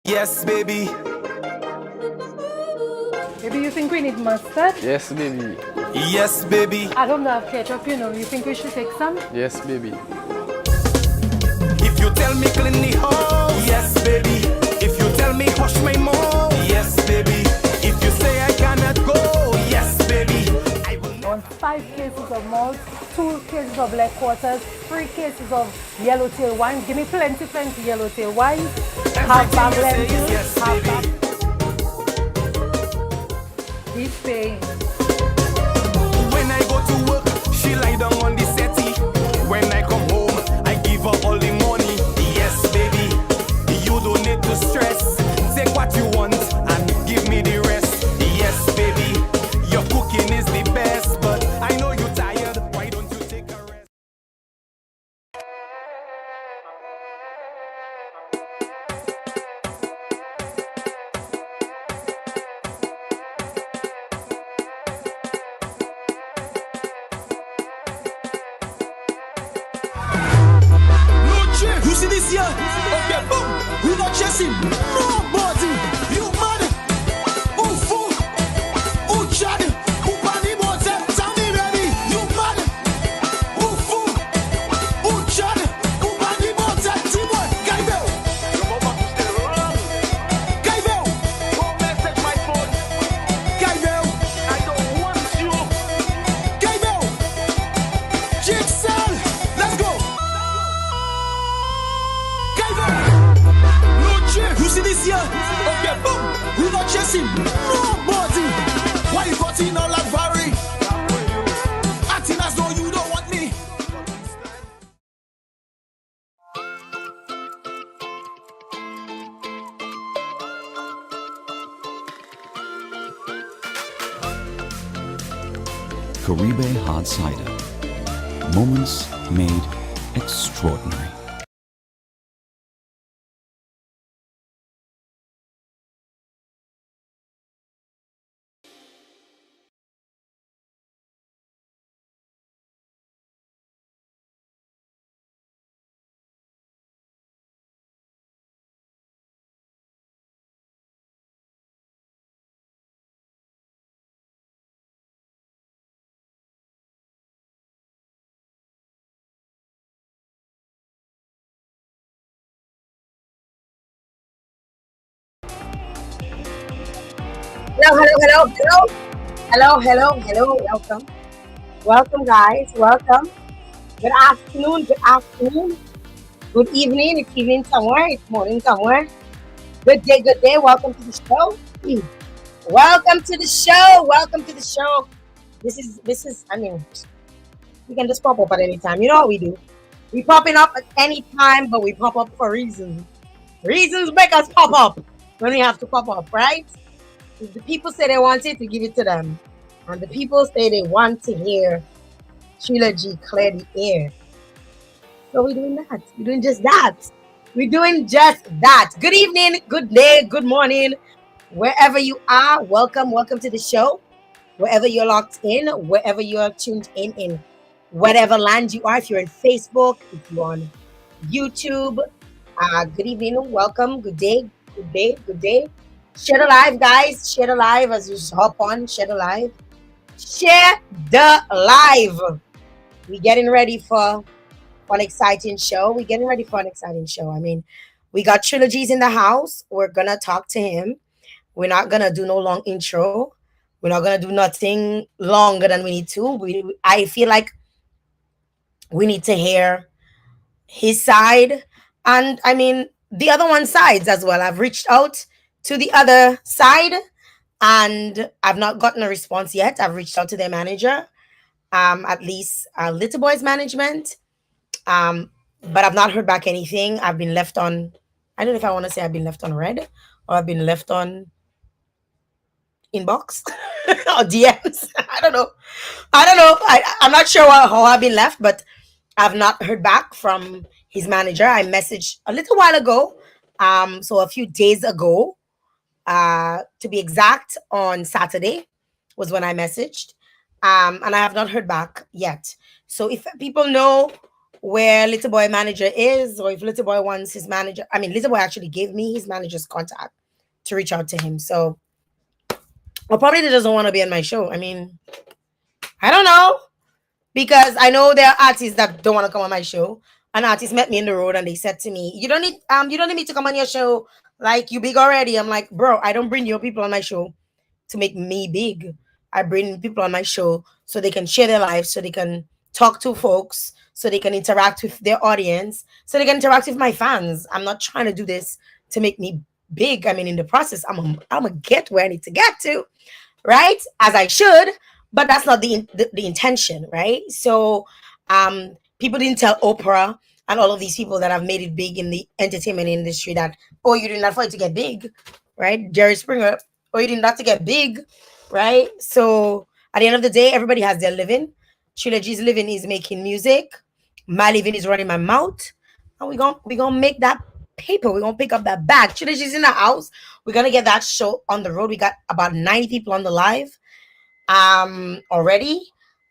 Yes, baby. Maybe you think we need mustard? Yes, baby. Yes, baby. I don't have ketchup, you know. You think we should take some? Yes, baby. If you tell me clean the house, yes, baby. If you tell me hush my mouth, yes, baby. If you say I cannot go, yes, baby. I will I want 5 cases of malt, 2 cases of leg quarters, 3 cases of yellowtail wine. Give me plenty yellowtail wine. Half everything bag you say lentils, is yes, half baby. bag. He's paying. When I go to work, she lie down on the settee. When I come home, I give her all the money. Yes, baby. You don't need to stress. Take what you want and give me the rest. Yes, baby. Your cooking is the best, but I know you're tired. Why don't you take a rest? You see this here? Okay, boom. We not chasing nobody. You mad? Who fool? Who chad? Who bunny boys? Tell me ready. You mad? Who fool? Who chad? Who bunny boys? Timon, Gaibel. Gaibel. Don't message my phone. Gaibel. I don't want you. Gaibel. Jigsaw. Let's go. You see this here? Okay, boom. We not chasing nobody. Why you got in all that Barry? Acting as though you don't want me. Caribe Hard Cider. Moments made extraordinary. Hello. Welcome, guys. Welcome. Good afternoon. Good evening. It's evening somewhere. It's morning somewhere. Good day. Welcome to the show. Welcome to the show. This is. I mean, we can just pop up at any time. You know what we do? We popping up at any time, but we pop up for reasons. Reasons make us pop up when we have to pop up, right? If the people say they want it, we give it to them. And the people say they want to hear Trilla-G clear the air. So we're doing that. We're doing just that. We're doing just that. Good evening, good day, good morning, wherever you are. Welcome to the show. Wherever you're locked in, wherever you are tuned in whatever land you are. If you're on Facebook, if you're on YouTube, good evening, welcome, good day. Share the live, guys. Share the live as you hop on. Share the live. We're getting ready for an exciting show. I mean, we got Trilla-G's in the house. We're gonna talk to him. We're not gonna do no long intro. We're not gonna do nothing longer than we need to. I feel like we need to hear his side, and I mean the other one sides as well. I've reached out to the other side and I've not gotten a response yet. I've reached out to their manager, at least Little Boy's management, but I've not heard back anything. I've been left on. I don't know if I want to say I've been left on red or I've been left on inbox or DMs. I don't know. I'm not sure how I've been left, but I've not heard back from his manager. I messaged a little while ago, so a few days ago, to be exact, on Saturday was when I messaged, and I have not heard back yet. So if people know where Little Boy manager is, or if Little Boy wants his manager. I mean, Little Boy actually gave me his manager's contact to reach out to him. So, or probably he doesn't want to be on my show. I mean, I don't know, because I know there are artists that don't want to come on my show. An artist met me in the road and they said to me, you don't need me to come on your show. Like, you big already." I'm like, "Bro, I don't bring your people on my show to make me big. I bring people on my show so they can share their lives, so they can talk to folks, so they can interact with their audience, so they can interact with my fans. I'm not trying to do this to make me big. I mean, in the process, I'm gonna get where I need to get to, right? As I should, but that's not the intention, right? So, people didn't tell Oprah and all of these people that have made it big in the entertainment industry that, oh, you did not for it to get big, right? Jerry Springer, oh, you did not to get big, right? So at the end of the day, everybody has their living. Trilla-G's living is making music. My living is running my mouth, and we gonna make that paper. We're gonna pick up that bag. Trilla-G's in the house. We're gonna get that show on the road. We got about 90 people on the live already,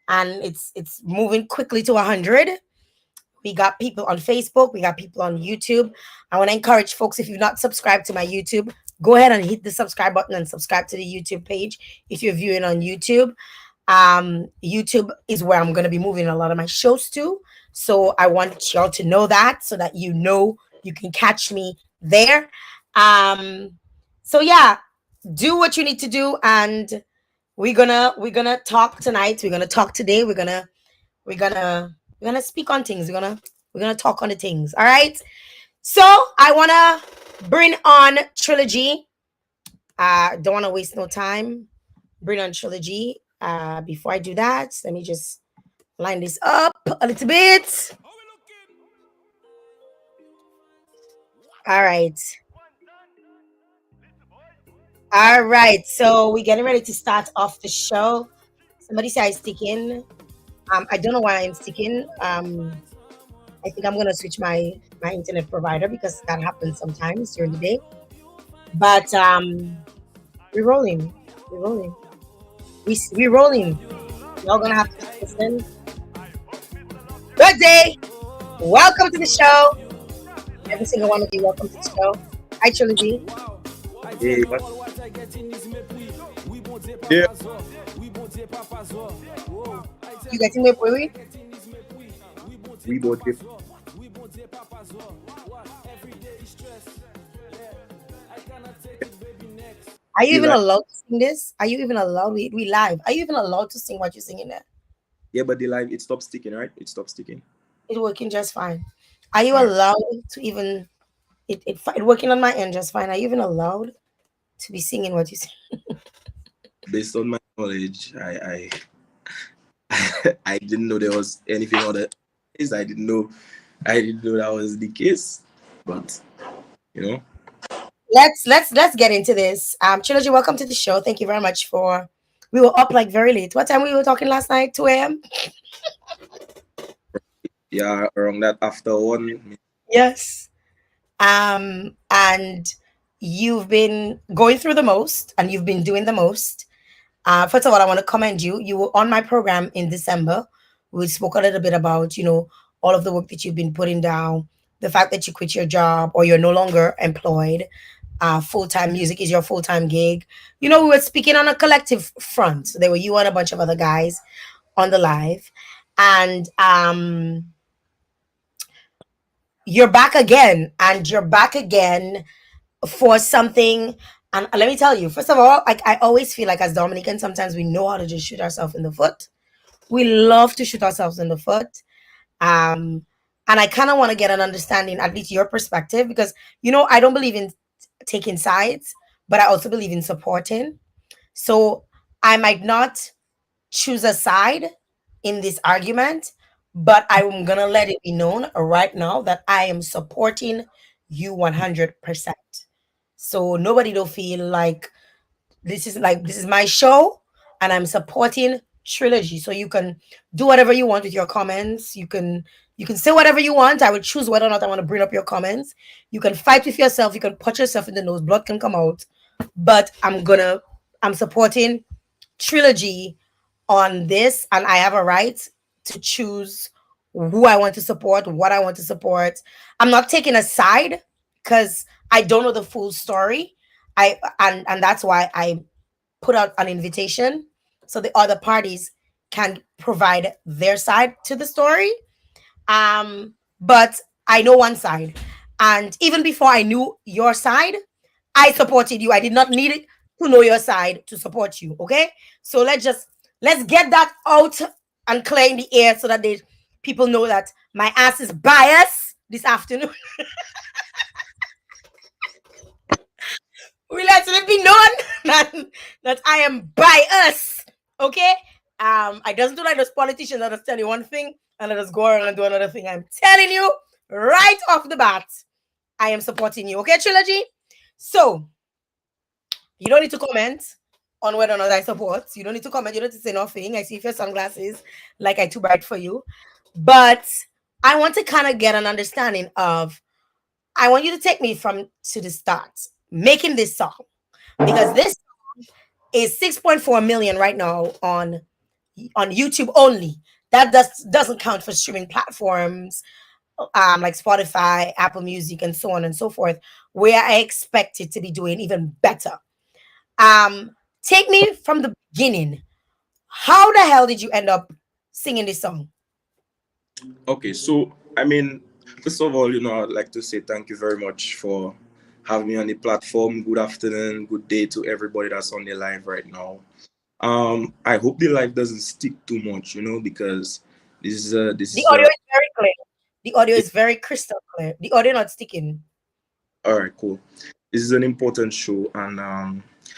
and it's moving quickly to 100. We got people on Facebook, we got people on YouTube. I want to encourage folks, if you've not subscribed to my YouTube, go ahead and hit the subscribe button and subscribe to the YouTube page if you're viewing on YouTube. YouTube is where I'm going to be moving a lot of my shows to, so I want y'all to know that, so that you know you can catch me there. So yeah, do what you need to do, and we're gonna talk tonight. We're gonna talk today. We're gonna speak on things. We're gonna talk on the things. All right. So I wanna bring on Trilla-G. Don't wanna waste no time. Bring on Trilla-G. Before I do that, let me just line this up a little bit. All right. All right. So we're getting ready to start off the show. Somebody say I stick in. I don't know why I'm sticking. I think I'm gonna switch my internet provider, because that happens sometimes during the day. But we're rolling. We're rolling. We're rolling. Y'all gonna have to listen. Good day. Welcome to the show. Every single one of you, welcome to the show. Hi, Trilla-G. Hey, what? Yeah, You getting me, baby? we both get. Are you We even like, allowed to sing this? Are you even allowed? We live. Are you even allowed to sing what you're singing there? yeah, but the live it stopped sticking, right? It stopped sticking. It's working just fine. Are you All right. allowed to even it working on my end just fine? Are you even allowed to be singing what you sing? Based on my knowledge, I didn't know there was anything other. I didn't know that was the case. But you know, Let's get into this. Trilla-G, welcome to the show. Thank you very much for. We were up like very late. What time we were talking last night? 2 a.m. yeah, around that after one. Yes. And you've been going through the most, and you've been doing the most. First of all, I want to commend you. You were on my program in December. We spoke a little bit about, all of the work that you've been putting down, the fact that you quit your job or you're no longer employed. Full-time music is your full-time gig. We were speaking on a collective front. So there were you and a bunch of other guys on the live. And you're back again. And you're back again for something. And let me tell you, first of all, I always feel like as Dominicans, sometimes we know how to just shoot ourselves in the foot. We love to shoot ourselves in the foot. And I kind of want to get an understanding, at least your perspective, because, I don't believe in taking sides, but I also believe in supporting. So I might not choose a side in this argument, but I'm going to let it be known right now that I am supporting you 100%. So nobody don't feel like this is my show and I'm supporting Trilla-G. So you can do whatever you want with your comments. You can say whatever you want. I will choose whether or not I want to bring up your comments. You can fight with yourself. You can punch yourself in the nose. Blood can come out. But I'm supporting Trilla-G on this, and I have a right to choose who I want to support, what I want to support. I'm not taking a side because I don't know the full story. And that's why I put out an invitation so the other parties can provide their side to the story. But I know one side. And even before I knew your side, I supported you. I did not need it to know your side to support you. Okay. So let's get that out and clear in the air so that people know that my ass is biased this afternoon. We let it be known that I am biased. Okay. I doesn't do like those politicians that just tell you one thing and let us go around and do another thing. I'm telling you right off the bat, I am supporting you. Okay, Trilla-G? So you don't need to comment on whether or not I support. You don't need to comment. You don't need to say nothing. I see your sunglasses like I too bright for you. But I want to kind of get an understanding of. I want you to take me from to the start making this song because this is 6.4 million right now on YouTube only. That doesn't count for streaming platforms like Spotify, Apple Music, and so on and so forth, where I expect it to be doing even better. Um, Take me from the beginning. How the hell did you end up singing this song? Okay, so I mean, first of all, I'd like to say thank you very much for having me on the platform. Good afternoon, good day to everybody that's on the live right now. I hope the live doesn't stick too much, because this The is audio a is very clear. The audio is very crystal clear. The audio not sticking. all right, cool. This is an important show, and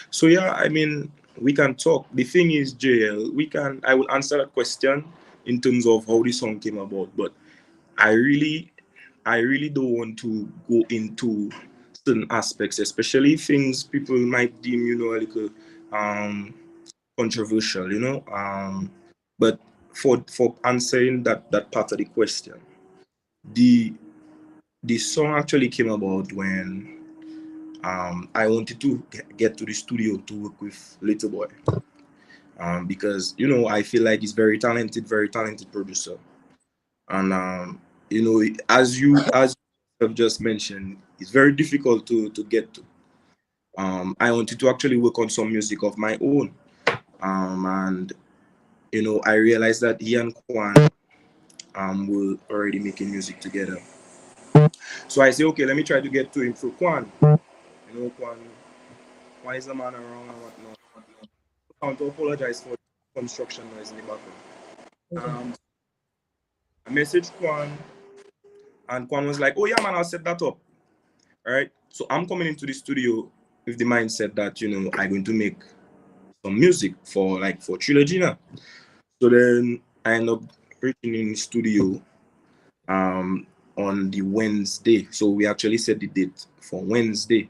so yeah, I mean, we can talk. The thing is, Jael, I will answer that question in terms of how the song came about, but I really, I really don't want to go into certain aspects, especially things people might deem, a little um, controversial, But for answering that part of the question, the the song actually came about when I wanted to get to the studio to work with Little Boy, because I feel like he's very talented producer, and as you have just mentioned, it's very difficult to get to. I wanted to actually work on some music of my own, and I realized that he and Kwan were already making music together. So I say, okay, let me try to get to him through Kwan. Kwan is a man around and whatnot. I want to apologize for the construction noise in the background. Um, I messaged Kwan, and Kwan was like, "Oh yeah, man, I'll set that up." All right. So I'm coming into the studio with the mindset that I'm going to make some music for Trilla-G now. So then I end up reaching in the studio um on the Wednesday. So we actually set the date for Wednesday.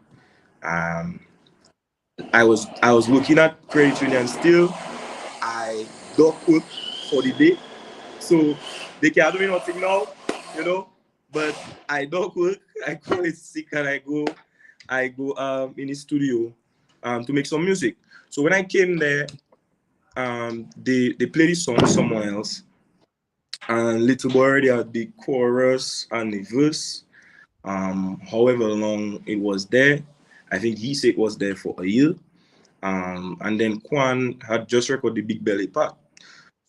Um, I was working at Credit Union still. I dock work for the day. So they can't do nothing now, you know. But I don't work. I call it sick and I go in the studio to make some music. So when I came there, they played the song somewhere else. And Little Boy already had the chorus and the verse. However long it was there. I think he said it was there for a year. And then Kwan had just recorded the Big Belly part.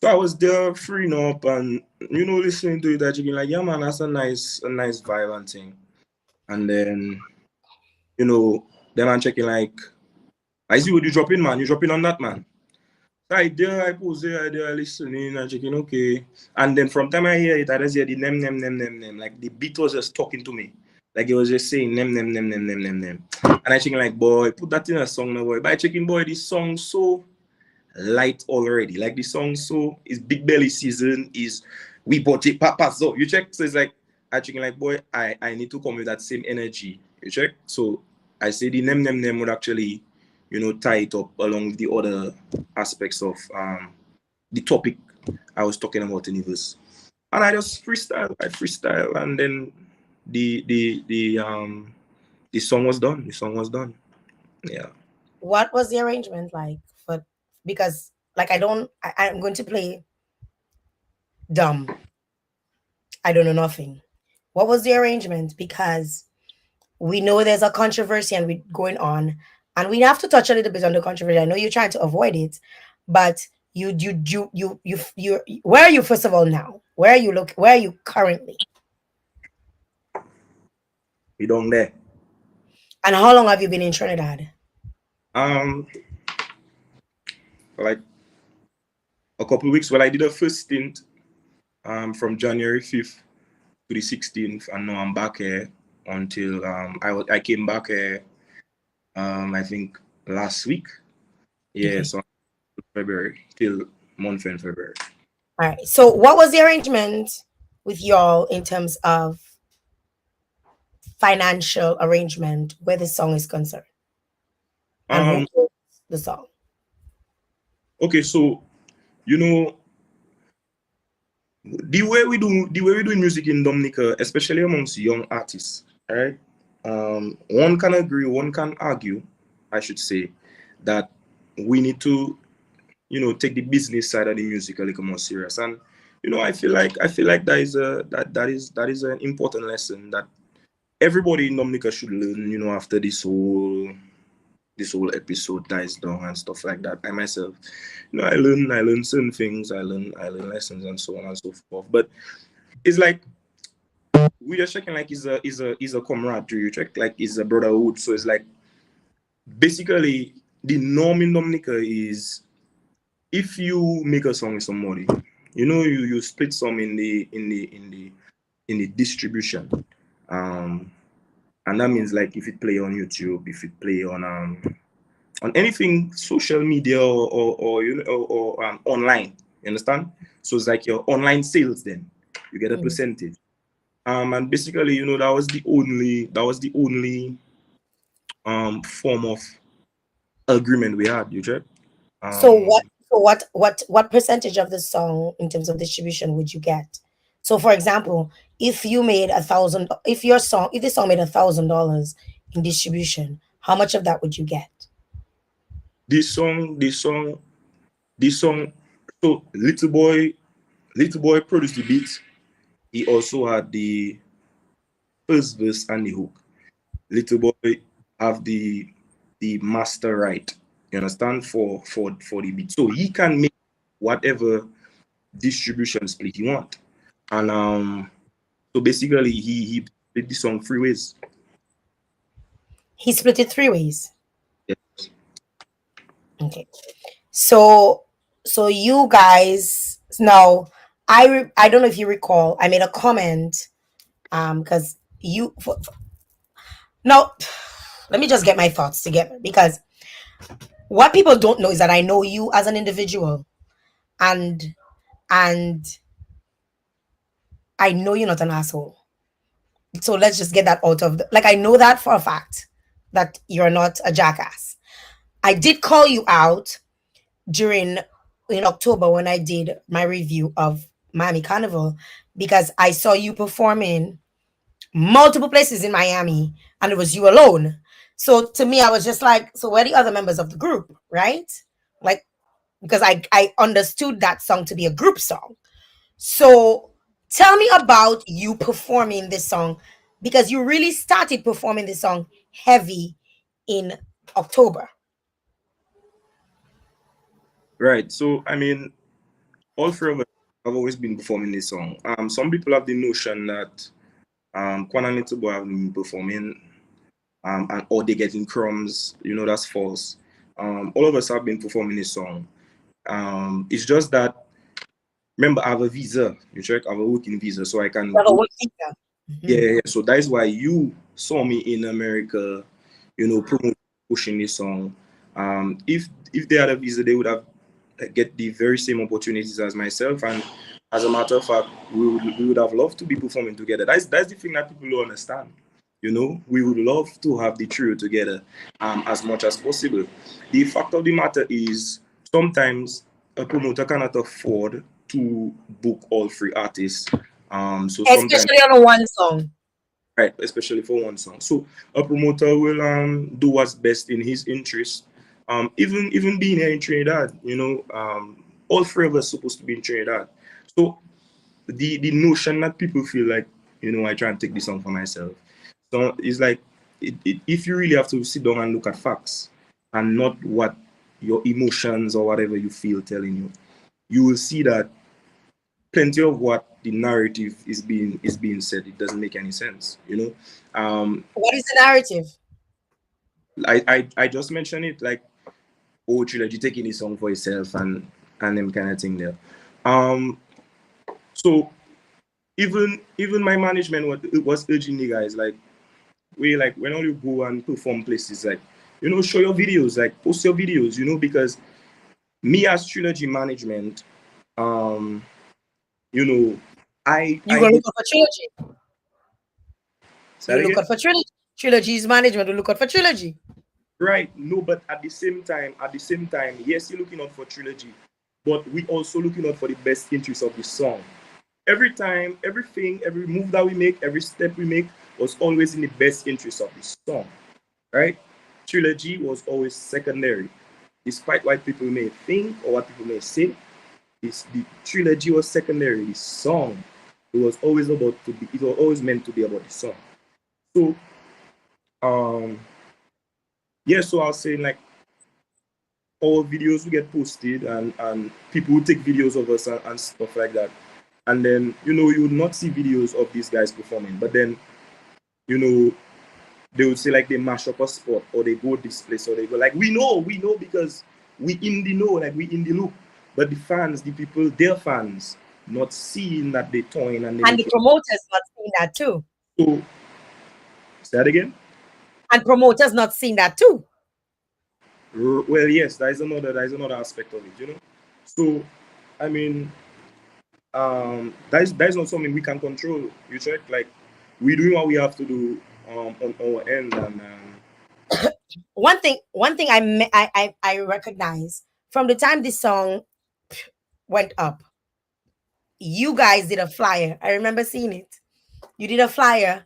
So I was there freeing up and listening to it that you like, yeah man, that's a nice vibe and thing. And then, them man checking like, I see what you dropping, man. You dropping on that man. So I there, I pose there, I there listening and checking, okay. And then from time I hear it, I just hear the nem. Like the beat was just talking to me. Like it was just saying nem. And I checking like, boy, put that in a song now, boy. But I checking, boy, this song so light already. Like the song so is Big Belly season, is we bought it, papa. So you check, so it's like I checking like, boy, I need to come with that same energy. You check? So I say the nem would actually, tie it up along with the other aspects of the topic I was talking about in the verse. And I just freestyle, and then the song was done. The song was done. Yeah. What was the arrangement like? For because like I'm going to play dumb. I don't know nothing. What was the arrangement? Because we know there's a controversy and we going on, and we have to touch a little bit on the controversy. I know you're trying to avoid it, but you where are you first of all now? Where are you where are you currently? We don't there. And how long have you been in Trinidad? Um, like a couple of weeks. Well, I did a first stint from January 5th to the 16th, and now I'm back here until I came back here I think last week. Yeah, Okay. so February till month in February. All right. So what was the arrangement with y'all in terms of financial arrangement where the song is concerned? And who Um, owns the song? okay, so you know the way we do music in Dominica, especially amongst young artists, right? One can agree, one can argue, I should say, that we need to, take the business side of the music a little more serious. And I feel like that is an important lesson that everybody in Dominica should learn, after this whole episode dies down and stuff like that. I myself, I learn certain things, I learn lessons and so on and so forth. But it's like we are checking like is a camaraderie, you check like is a brotherhood. So it's like basically the norm in Dominica is if you make a song with somebody, you split some in the distribution. Um and that means like if it play on YouTube, if it play on anything social media or online, you understand? So it's like your online sales, then you get a percentage. And basically, that was the only form of agreement we had, you check. So Um what percentage of the song in terms of distribution would you get? So for example, if you made if the song made $1,000 in distribution, how much of that would you get? this song so little boy produced the beat. He also had the first verse and the hook. Little boy have the master right, you understand, for the beat, so he can make whatever distribution split he want. And so basically he split the song three ways. He split it three ways. Yes. Okay. So you guys now I don't know if you recall, I made a comment because no, let me just get my thoughts together, because what people don't know is that I know you as an individual, and and I know you're not an asshole. So let's just get that out of like, I know that for a fact that you're not a jackass. I did call you out during in October when I did my review of Miami Carnival, because I saw you performing multiple places in Miami and it was you alone. So to me, I was just like, so where are the other members of the group, right? Like, because I understood that song to be a group song. So tell me about you performing this song, because you really started performing this song heavy in October. Right, so I mean, all three of us have always been performing this song. Some people have the notion that Kwan and Little Boy have been performing and or they getting crumbs, that's false. All of us have been performing this song. It's just that, remember, I have a visa. You check, I have a working visa, so I can go. Yeah, yeah. So that is why you saw me in America, promoting, pushing this song. If they had a visa, they would have get the very same opportunities as myself. And as a matter of fact, we would have loved to be performing together. That's the thing that people don't understand. We would love to have the trio together as much as possible. The fact of the matter is sometimes a promoter cannot afford to book all three artists. So sometimes, Especially on one song. right, especially for one song. So a promoter will do what's best in his interest. Even being here in Trinidad, all three of us supposed to be in Trinidad. So the notion that people feel like, I try and take this song for myself. So it's like, if you really have to sit down and look at facts and not what your emotions or whatever you feel telling you, you will see that plenty of what the narrative is being said, it doesn't make any sense. What is the narrative? I just mentioned it, like, oh, Trilla-G taking this song for itself and them kind of thing there. So even my management was urging the guys, like, like, when all you go and perform places, like, show your videos, like, post your videos, because me as Trilla-G management, um, you know, You I gonna did. look out for Trilla-G. Say that You look again? out for Trilla-G. Trilla-G's management will look out for Trilla-G. Right. No, but at the same time, yes, you're looking out for Trilla-G, but we also looking out for the best interest of the song. Every time, everything, every move that we make, every step we make was always in the best interest of the song, right? Trilla-G was always secondary. Despite what people may think or what people may say, the Trilla-G was secondary. The song, it was always it was always meant to be about the song. So, um, yeah, so I was saying, like, all videos will get posted, and people will take videos of us and stuff like that. And then, you would not see videos of these guys performing. But then, you know, they would say, like, they mash up a spot, or they go this place, or they go, like, we know because we in the know, like, we in the loop. But the fans, the people, their fans, not seeing that they toying and they And the making. promoters not seeing that too. So, say that again? And promoters not seeing that too. Well, yes, that is another aspect of it. So, I mean, that is not something we can control. You check, like, we doing what we have to do on our end, and One thing I recognize from the time this song went up, you guys did a flyer. I remember seeing it. You did a flyer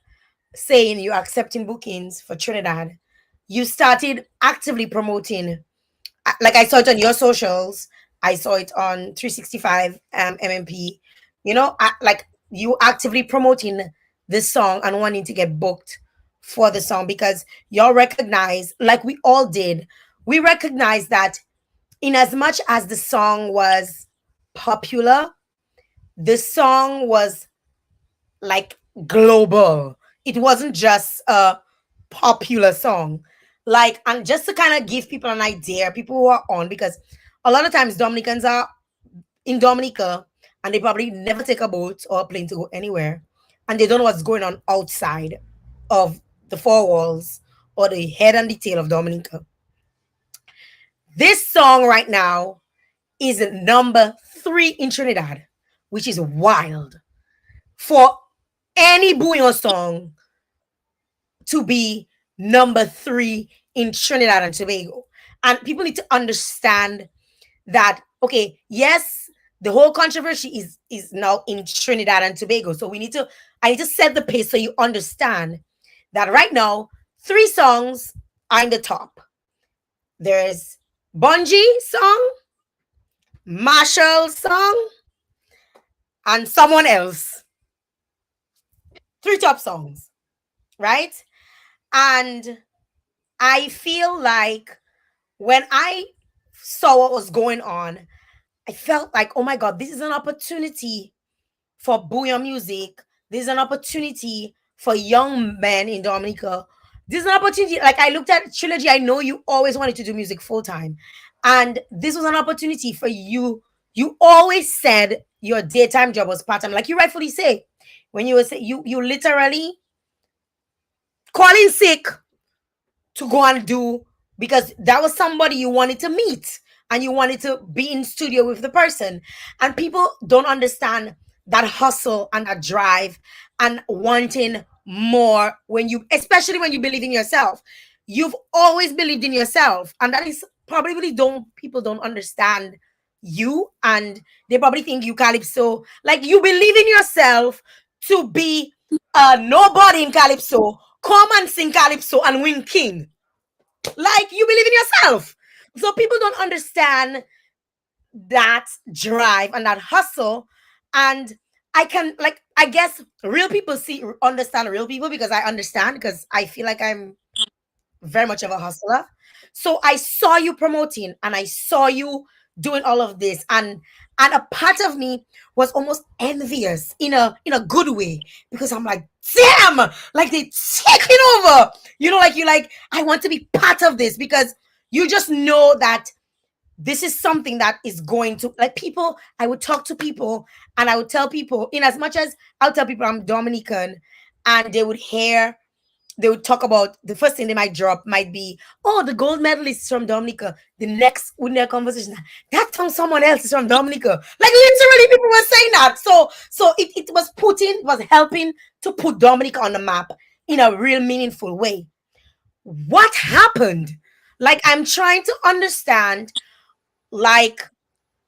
saying you're accepting bookings for Trinidad. You started actively promoting, like I saw it on your socials. I saw it on 365 MMP. Like you actively promoting this song and wanting to get booked for the song because y'all recognize, like we all did, we recognize that in as much as the song was popular, the song was like global. It wasn't just a popular song. Like, and just to kind of give people an idea, people who are on, because a lot of times Dominicans are in Dominica and they probably never take a boat or a plane to go anywhere. And they don't know what's going on outside of the four walls or the head and the tail of Dominica. This song right now is number 3 in Trinidad, which is wild for any Bouillon song to be number 3 in Trinidad and Tobago. And people need to understand that, okay, yes, the whole controversy is now in Trinidad and Tobago. So I need to set the pace so you understand that right now, 3 songs are in the top. There's Bungie song, Marshall song, and someone else. 3 top songs, right? And I feel like when I saw what was going on, I felt like, oh my God, this is an opportunity for Bouillon music. This is an opportunity for young men in Dominica. This is an opportunity. Like I looked at Trilla-G, I know you always wanted to do music full time. And this was an opportunity for you. You always said your daytime job was part time. Like you rightfully say, when you were say you literally calling sick to go and do because that was somebody you wanted to meet and you wanted to be in studio with the person. And people don't understand that hustle and that drive and wanting more when you, especially when you believe in yourself. You've always believed in yourself, and that is probably don't people don't understand you, and they probably think you calypso, like you believe in yourself to be nobody in calypso, come and sing calypso and win king. Like you believe in yourself. So people don't understand that drive and that hustle. And I can, like, I guess real people understand real people, because I understand, because I feel like I'm very much of a hustler. So I saw you promoting and I saw you doing all of this, and a part of me was almost envious in a good way, because I'm like, damn, like they taking over. You know, like you like, I want to be part of this, because you just know that this is something that is going to, like, people. I would talk to people and I would tell people, in as much as I'll tell people I'm Dominican, and they would talk about, the first thing they might drop might be, oh, the gold medalist is from Dominica. The next in their conversation, that from someone else is from Dominica. Like, literally, people were saying that. So it was was helping to put Dominica on the map in a real meaningful way. What happened? Like, I'm trying to understand, like,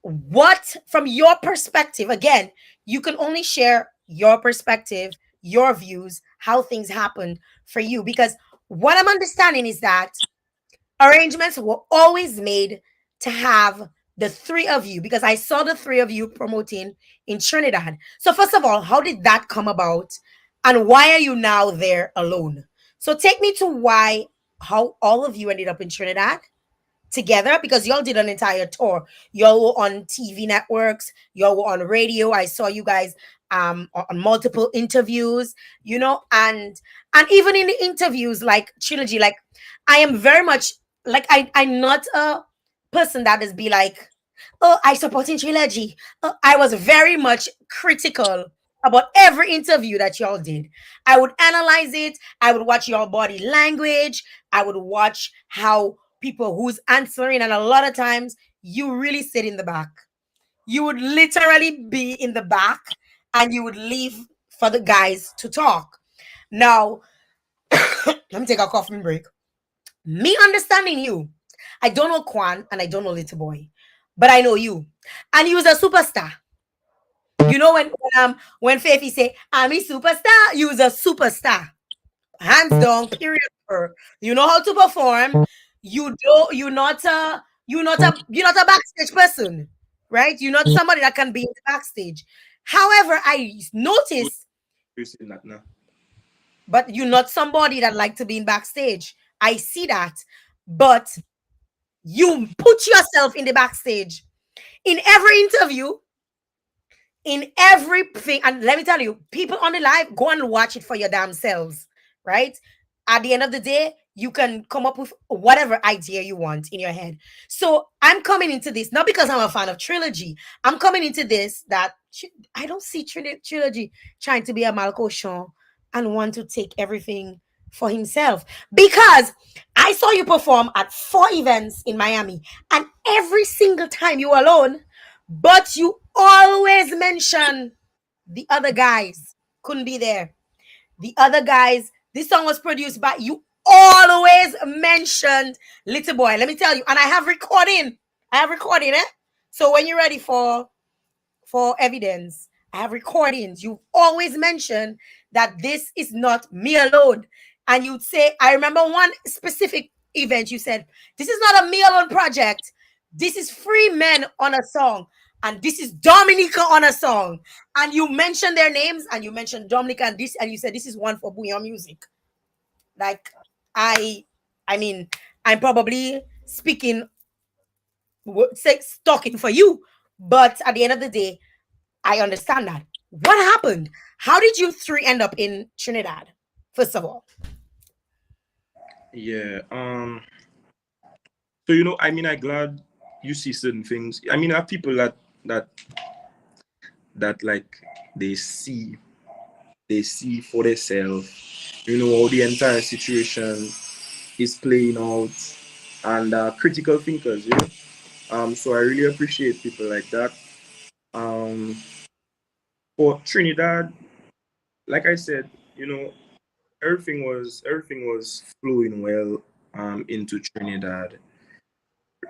what, from your perspective, again, you can only share your perspective, your views, how things happened for you, because what I'm understanding is that arrangements were always made to have the three of you, because I saw the three of you promoting in Trinidad. So first of all, how did that come about, and why are you now there alone? So take me to why, how all of you ended up in Trinidad together, because y'all did an entire tour. Y'all were on TV networks, y'all were on radio. I saw you guys on multiple interviews, you know, and even in the interviews, like Trilogy, like, I am very much, like, I'm not a person that is be like, oh, I supporting Trilogy. I was very much critical about every interview that y'all did. I would analyze it, I would watch your body language, I would watch how people who's answering, and a lot of times you really sit in the back. You would literally be in the back, and you would leave for the guys to talk. Now, let me take a coughing break. Me understanding you, I don't know Kwan and I don't know Little Boy, but I know you, and you was a superstar. You know, when Faithy say, I'm a superstar, you was a superstar, hands down, period. You know how to perform. You do you're not a backstage person, right? You're not somebody that can be in the backstage. However, I notice, You saying that now? but you're not somebody that like to be in backstage. I see that. But you put yourself in the backstage in every interview, in everything. And let me tell you, people on the live, go and watch it for your damn selves, right? At the end of the day, you can come up with whatever idea you want in your head. So I'm coming into this not because I'm a fan of Trilogy. I'm coming into this that I don't see Trilogy trying to be a Malco Sean and want to take everything for himself, because I saw you perform at 4 events in Miami, and every single time you were alone, but you always mention the other guys couldn't be there. The other guys, this song was produced by you. Always mentioned Little Boy. Let me tell you, and I have recording. I have recording, eh? So when you're ready for evidence, I have recordings. You always mention that this is not me alone. And you'd say, I remember one specific event, you said, this is not a me alone project. This is three men on a song. And this is Dominica on a song. And you mentioned their names, and you mentioned Dominica and this, and you said this is one for Bouillon Music. Like, I I mean, I'm probably speaking, talking for you, but at the end of the day, I understand that. What happened? How did you three end up in Trinidad? First of all, Yeah. So you know, I mean, I'm glad you see certain things. I mean, I have people that that like they see for themselves. You know how the entire situation is playing out, and critical thinkers. You know. So I really appreciate people like that. Um, for Trinidad, like I said, you know, everything was flowing well into Trinidad.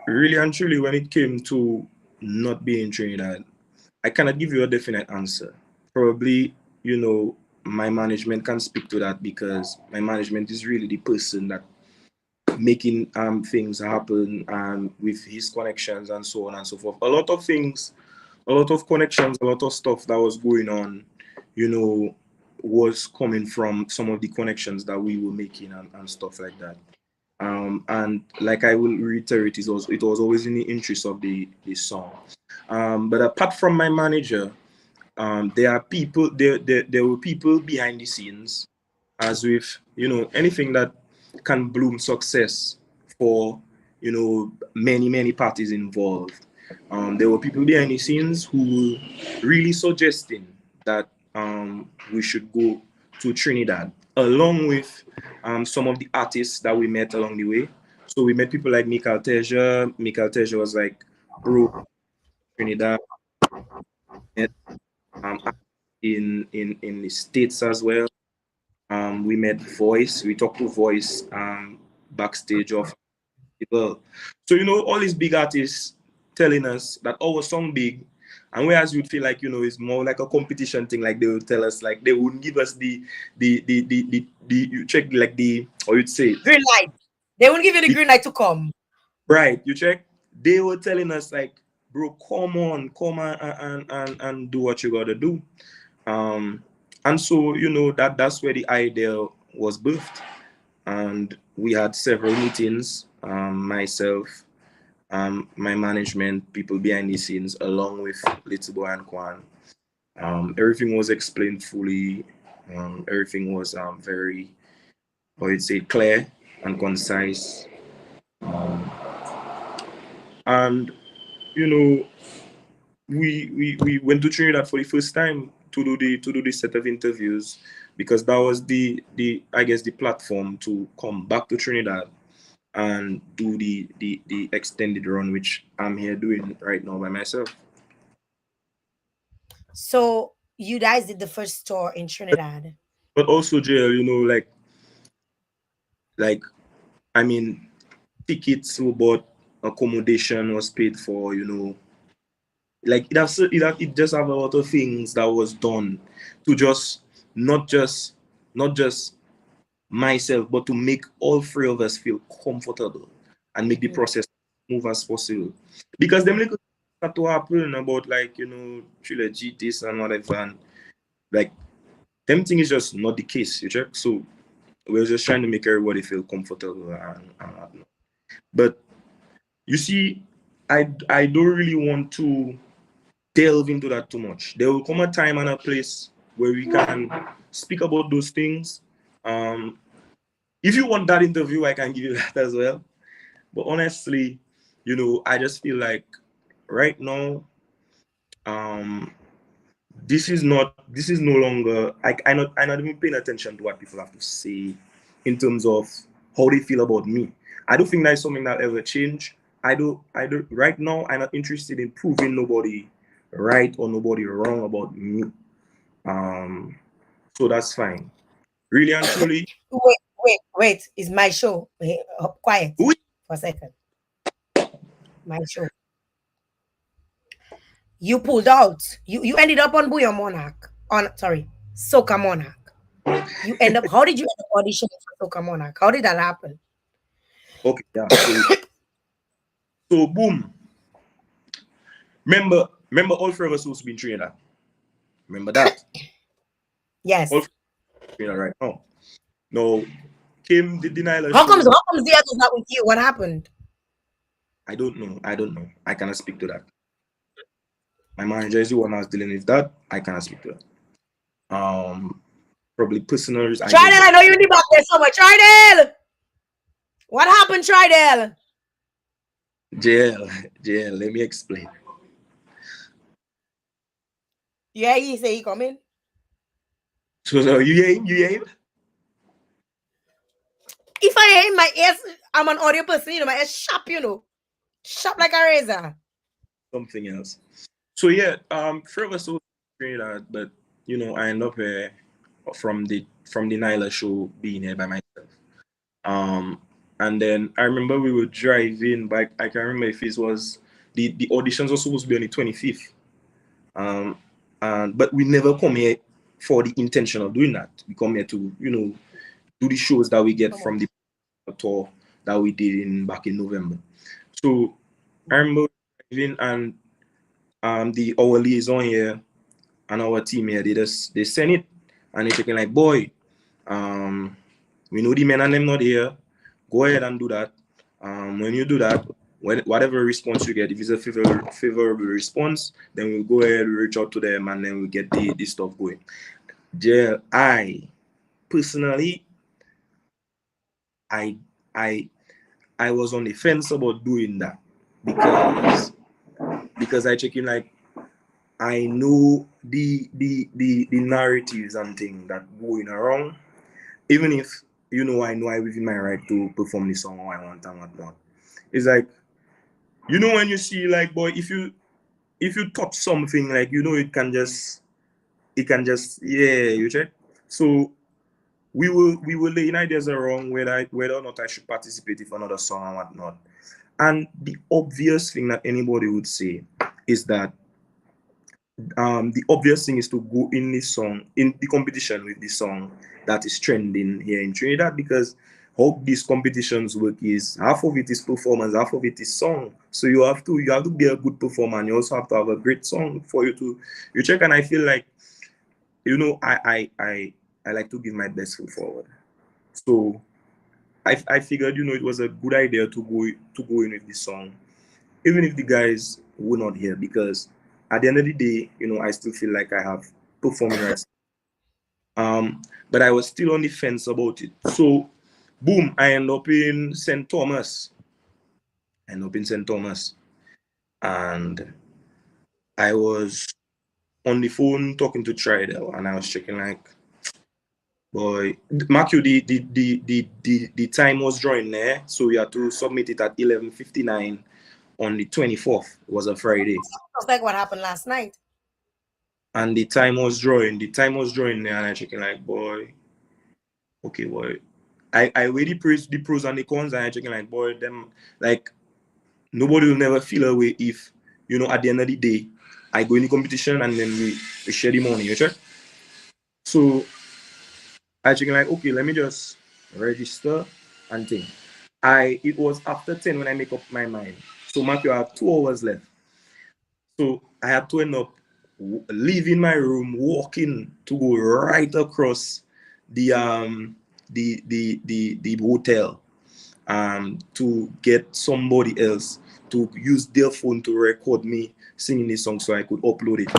Really and truly, when it came to not being Trinidad, I cannot give you a definite answer. Probably, you know, my management can speak to that, because my management is really the person that making things happen with his connections and so on and so forth. A lot of things a lot of connections, a lot of stuff that was going on, you know, was coming from some of the connections that we were making and stuff like that. And like I will reiterate, it was always in the interest of the song. But apart from my manager, there were people behind the scenes, as with, you know, anything that can bloom success for, you know, many parties involved. There were people behind the scenes who were really suggesting that we should go to Trinidad, along with some of the artists that we met along the way. So we met people like Michael Teja. Michael Teja was like, bro, Trinidad. Met, in the States as well. We met Voice. We talked to Voice backstage of the world. So, you know, all these big artists telling us that our song big, and whereas you'd feel like, you know, it's more like a competition thing, like they will tell us, like they wouldn't give us the you check like the, or you'd say, Green light. They won't give you the green light to come. right, you check, they were telling us like, bro, come on, and do what you gotta do. And so, you know, that's where the idea was birthed. And we had several meetings, myself, my management, people behind the scenes, along with Little Boy and Kwan. Everything was explained fully. Everything was very, I would say, clear and concise. And, you know, we went to Trinidad for the first time to do the set of interviews, because that was the I guess the platform to come back to Trinidad and do the extended run, which I'm here doing right now by myself. So you guys did the first tour in Trinidad. But also, Jael, you know, like I mean, tickets were bought, accommodation was paid for, you know, like it just have a lot of things that was done to just not just not just myself, but to make all three of us feel comfortable and make the process move as possible. Because them little start to happen about, like, you know, Trilla-G this and whatever, and like them thing is just not the case, you check. So we're just trying to make everybody feel comfortable and whatnot. But you see, I don't really want to delve into that too much. There will come a time and a place where we can speak about those things. Um, if you want that interview, I can give you that as well. But honestly, you know, I just feel like right now, um, this is no longer, I not even paying attention to what people have to say in terms of how they feel about me. I don't think that's something that ever change. I do right now. I'm not interested in proving nobody right or nobody wrong about me. Um, so that's fine. Really and truly, Wait. It's my show. Quiet we for a second. My show. You pulled out. You ended up on Booyah Monarch. On sorry, Soca Monarch. You end up. How did you end up auditioning for Soca Monarch? How did that happen? okay, yeah. So boom. Remember all three of us supposed to be in Trinidad. Remember that. All Yes. three of us in Trinidad right now. No, came the denial How comes show. the others not with you? What happened? I don't know. I don't know. I cannot speak to that. My manager is the one that's dealing with that. I cannot speak to that. Probably personal. I don't Tridel, know. I know you in the back there somewhere. Tridel! What happened, Tridel? Jael, Jael, let me explain. Yeah, he say he coming. So you hear him? You hear him? If I hear in my ears, I'm an audio person, you know, my ears sharp, you know. Sharp like a razor. Something else. So yeah, three of us were doing that, but you know, I end up from the Nyla show being here by myself. Um, and then I remember we were driving back. I can't remember if it was the auditions were supposed to be on the 25th. Um, and but we never come here for the intention of doing that. We come here to, you know, do the shows that we get from the tour that we did in back in November. So I remember driving, and the our liaison here and our team here, they send it and they checking like, boy, we know the men and them not here. Go ahead and do that. When you do that, whatever response you get, if it's a favorable response, then we'll go ahead, reach out to them, and then we'll get the stuff going. Jael, I personally, I I I was on the fence about doing that because I check in like I know the narratives and things that going around. Even if I know I within my right to perform the song how I want and whatnot. It's like when you see like boy, if you touch something like it can just yeah, you check. So we will lay in ideas around whether or not I should participate if another song and whatnot. And the obvious thing that anybody would say is that the obvious thing is to go in this song in the competition with the song that is trending here in Trinidad, because how these competitions work is half of it is performance, half of it is song. So you have to be a good performer, and you also have to have a great song for you to you check. And I feel like I like to give my best foot forward. So I figured it was a good idea to go in with this song, even if the guys were not here, because at the end of the day, I still feel like I have performing rights. But I was still on the fence about it. So, boom, I end up in St. Thomas. And I was on the phone talking to Tridel, and I was checking like, boy, mark you the time was drawing there, so we had to submit it at 11:59 on the 24th. It was a Friday. Sounds like what happened last night. And the time was drawing. The time was drawing there, and I checking like, boy, okay, boy. I weigh the pros and the cons, and I checking like, boy, them like nobody will never feel away if at the end of the day I go in the competition and then we share the money, you check. So I checking like, okay, let me just register and think. It was after 10 when I make up my mind. So Mark, you have 2 hours left. So I had to end up leaving my room, walking to go right across the hotel to get somebody else to use their phone to record me singing this song so I could upload it.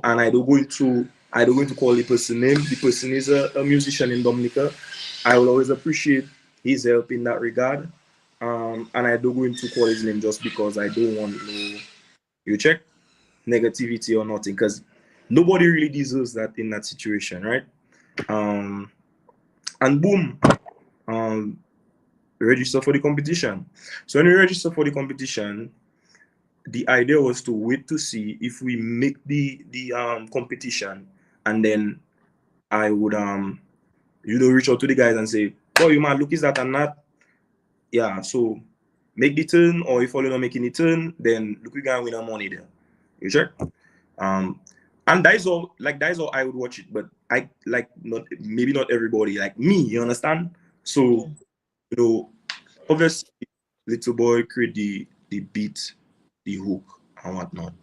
And I don't going to call the person name. The person is a musician in Dominica. I will always appreciate his help in that regard. And I don't going to call his name just because I don't want no you check negativity or nothing, because nobody really deserves that in that situation, right? Um, and boom, um, register for the competition. So when we register for the competition, the idea was to wait to see if we make the competition, and then I would reach out to the guys and say, oh, you might look is that and that. Yeah, so make the turn, or if you're not making the turn, then look, we can win our money there. You sure? Um, and that is all I would watch it, but I like not maybe not everybody like me, you understand? So you know, obviously, little boy create the beat, the hook, and whatnot.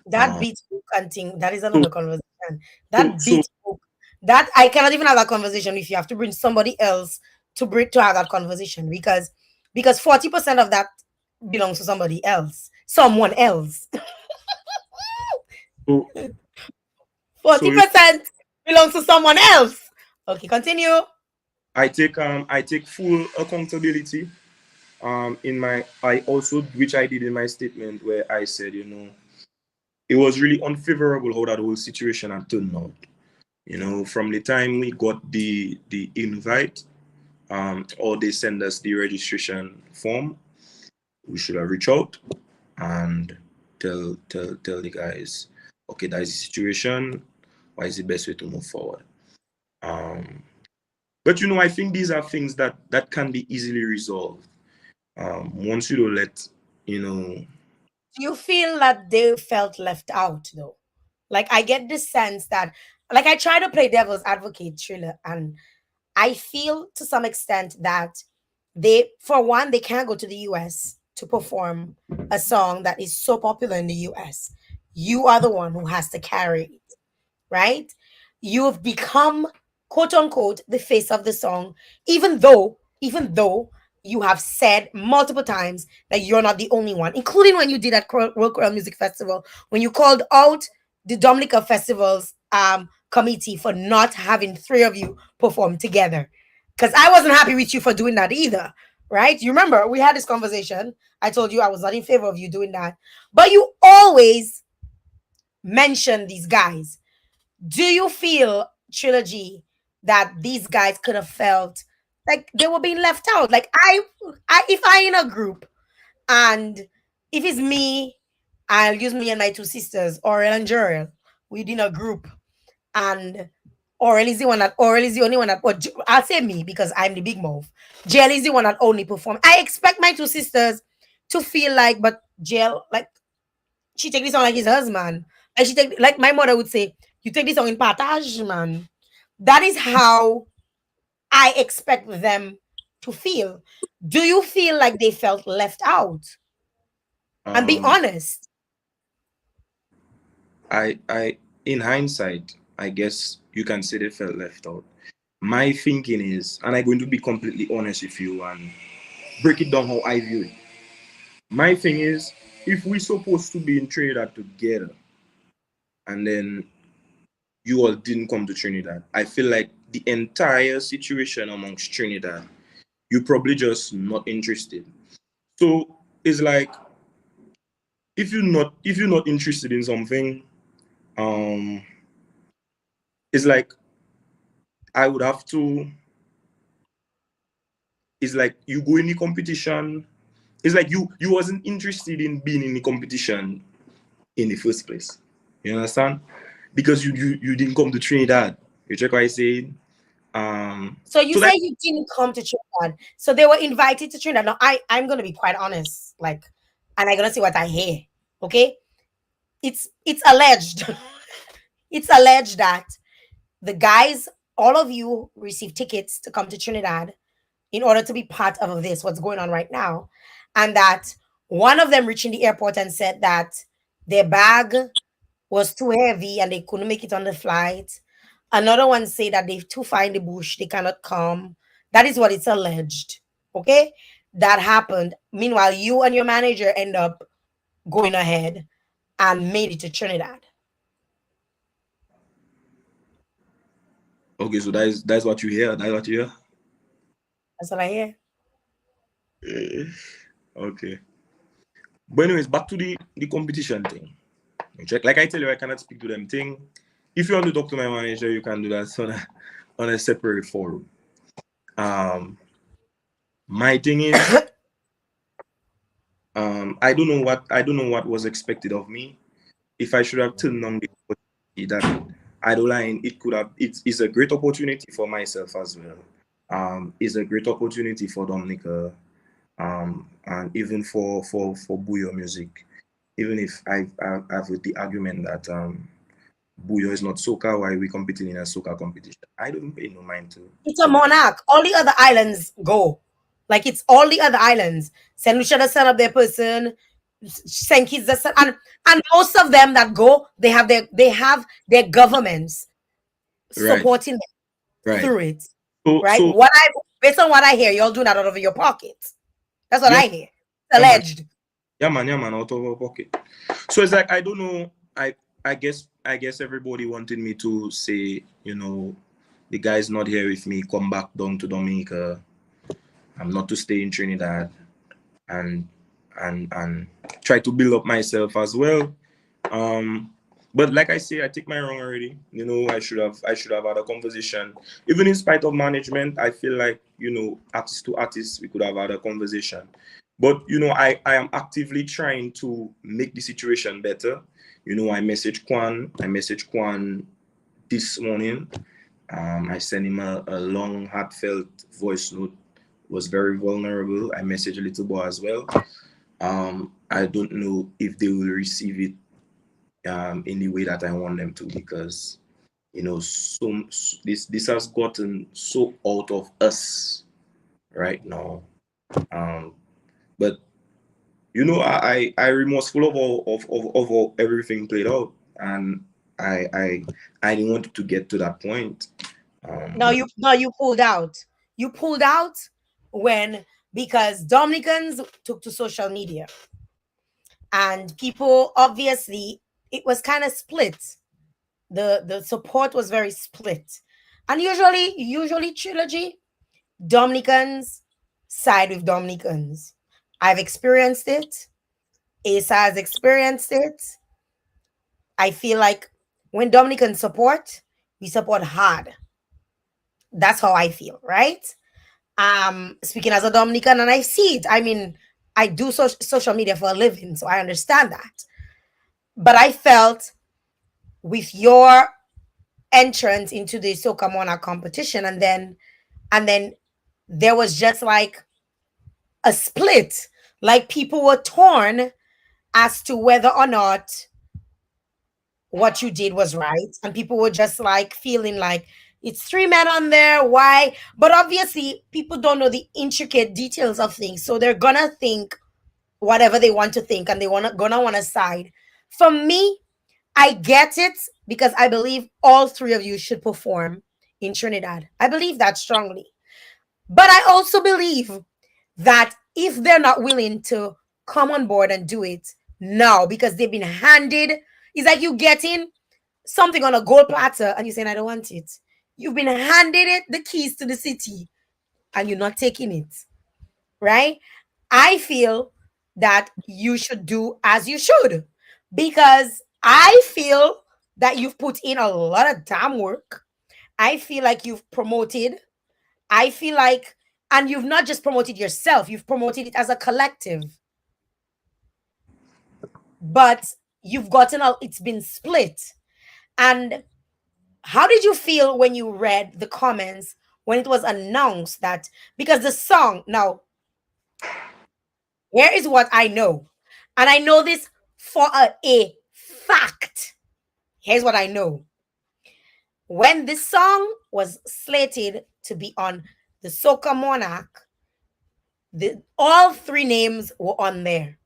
That Um, beat hook and thing, that is so another conversation. so That so beat hook, that I cannot even have that conversation if you have to bring somebody else to have that conversation, because 40% of that belongs to somebody else, someone else. so so 40% belongs to someone else. Okay, continue. I take full accountability. In my I also which I did in my statement where I said it was really unfavorable how that whole situation had turned out. From the time we got the invite, or they send us the registration form, we should have reached out and tell the guys, okay, that is the situation. What is the best way to move forward? Um, but I think these are things that can be easily resolved. Once you don't let you know, Do you feel that they felt left out though? Like I get this sense that, like, I try to play devil's advocate, Trilla, and I feel to some extent that for one, they can't go to the US to perform a song that is so popular in the US. you are the one who has to carry it, right? You have become, quote unquote, the face of the song, even though you have said multiple times that you're not the only one, including when you did at World Choral Music Festival, when you called out the Dominica Festivals committee for not having three of you perform together. Because I wasn't happy with you for doing that either, right? You remember we had this conversation. I told you I was not in favor of you doing that, but you always mention these guys. Do you feel, Trilla-G, that these guys could have felt like they were being left out? Like if I in a group, and if it's me, I'll use me and my two sisters, Aurel and Jael. We in a group, and Aurel is the only one that, or I'll say me because I'm the big mouth. Jael is the one that only perform. I expect my two sisters to feel like, but Jael, like, she take this song like his husband. Like she take, like my mother would say, you take this song in partage, man. That is how I expect them to feel. Do you feel like they felt left out? And be Um, honest. I, in hindsight, I guess you can say they felt left out. My thinking is, and I'm going to be completely honest with you and break it down how I view it. My thing is, if we're supposed to be in Trinidad together, and then you all didn't come to Trinidad, I feel like the entire situation amongst Trinidad, you're probably just not interested. So it's like if you're not interested in something, um, it's like I would have to. It's like you go in the competition. It's like you wasn't interested in being in the competition in the first place. You understand? Because you didn't come to Trinidad. You check what I say? So you So say that you didn't come to Trinidad. So they were invited to Trinidad. Now I'm gonna be quite honest, like, and I'm gonna see what I hear. Okay? It's alleged. It's alleged that the guys, all of you received tickets to come to Trinidad in order to be part of this, what's going on right now. And that one of them reached in the airport and said that their bag was too heavy and they couldn't make it on the flight. Another one say that they're too far in the bush, they cannot come. That is what it's alleged. Okay? That happened. Meanwhile, you and your manager end up going ahead and made it to Trinidad. okay, so that's what you hear. That's what you hear. That's what I hear. Okay. But anyways, back to the competition thing. You check. Like I tell you, I cannot speak to them thing. If you want to talk to my manager, you can do that on a separate forum. My thing is, I don't know what was expected of me. If I should have turned on the opportunity that I don't line, it could have. It's a great opportunity for myself as well. It's a great opportunity for Dominica, and even for Buyo music. Even if I've with the argument that Buyo is not soca, why we competing in a soca competition? I don't pay no mind It's a monarch. All the other islands go. Like it's all the other islands. Saint Lucia does set up their person. Saint Kitts does set, and most of them that go, they have their governments right, supporting them right. through it. So Right? so What I based on what I hear, y'all doing that out of your pocket. That's what yeah, I hear. It's yeah man, alleged. yeah man, out of our pocket. So it's like I don't know. I guess everybody wanted me to say, the guy's not here with me. Come back down to Dominica. I'm not to stay in Trinidad, and and try to build up myself as well. Um, but like I say, I take my wrong already. I should have had a conversation. Even in spite of management, I feel like artist to artist, we could have had a conversation. But I am actively trying to make the situation better. I messaged Kwan this morning. I sent him a long, heartfelt voice note. Was very vulnerable. I messaged a little boy as well. I don't know if they will receive it in the way that I want them to, because this has gotten so out of us right now. But you know, I remorseful of how everything played out, and I didn't want it to get to that point. But Now you pulled out. You pulled out when because Dominicans took to social media and people obviously it was kind of split. The support was very split. And usually Trilla-G, Dominicans side with Dominicans. I've experienced it. Asa has experienced it. I feel like when Dominicans support, we support hard. That's how I feel, right? Speaking as a Dominican, and I see it. I mean, I do social media for a living, so I understand that. But I felt with your entrance into the Soca Monarch competition, and then there was just like a split. Like people were torn as to whether or not what you did was right, and people were just like feeling like it's three men on there. Why? But obviously, people don't know the intricate details of things, so they're gonna think whatever they want to think, and they gonna want to side. For me, I get it because I believe all three of you should perform in Trinidad. I believe that strongly. But I also believe that if they're not willing to come on board and do it now because they've been handed, it's like you getting something on a gold platter and you're saying, I don't want it. You've been handed it, the keys to the city, and you're not taking it, right? I feel that you should do as you should because I feel that you've put in a lot of damn work. I feel like you've promoted. I feel like, and you've not just promoted yourself, you've promoted it as a collective. But you've gotten it's been split. And how did you feel when you read the comments when it was announced that because the song now here is what I know, and I know this for a fact. Here's what I know: when this song was slated to be on the Soca Monarch, all three names were on there.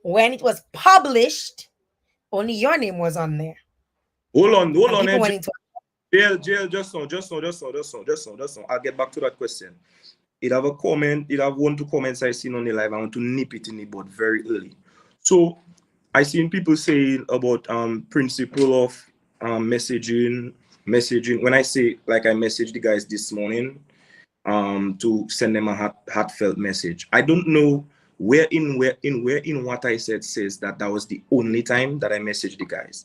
When it was published, only your name was on there, hold and on, people went into Jael, just now. I'll get back to that question. It have a comment, it have one two comments I seen on the live. I want to nip it in the bud very early. So I seen people saying about principle of messaging. When I say like I messaged the guys this morning to send them a heartfelt message. I don't know where in what I said says that was the only time that I messaged the guys.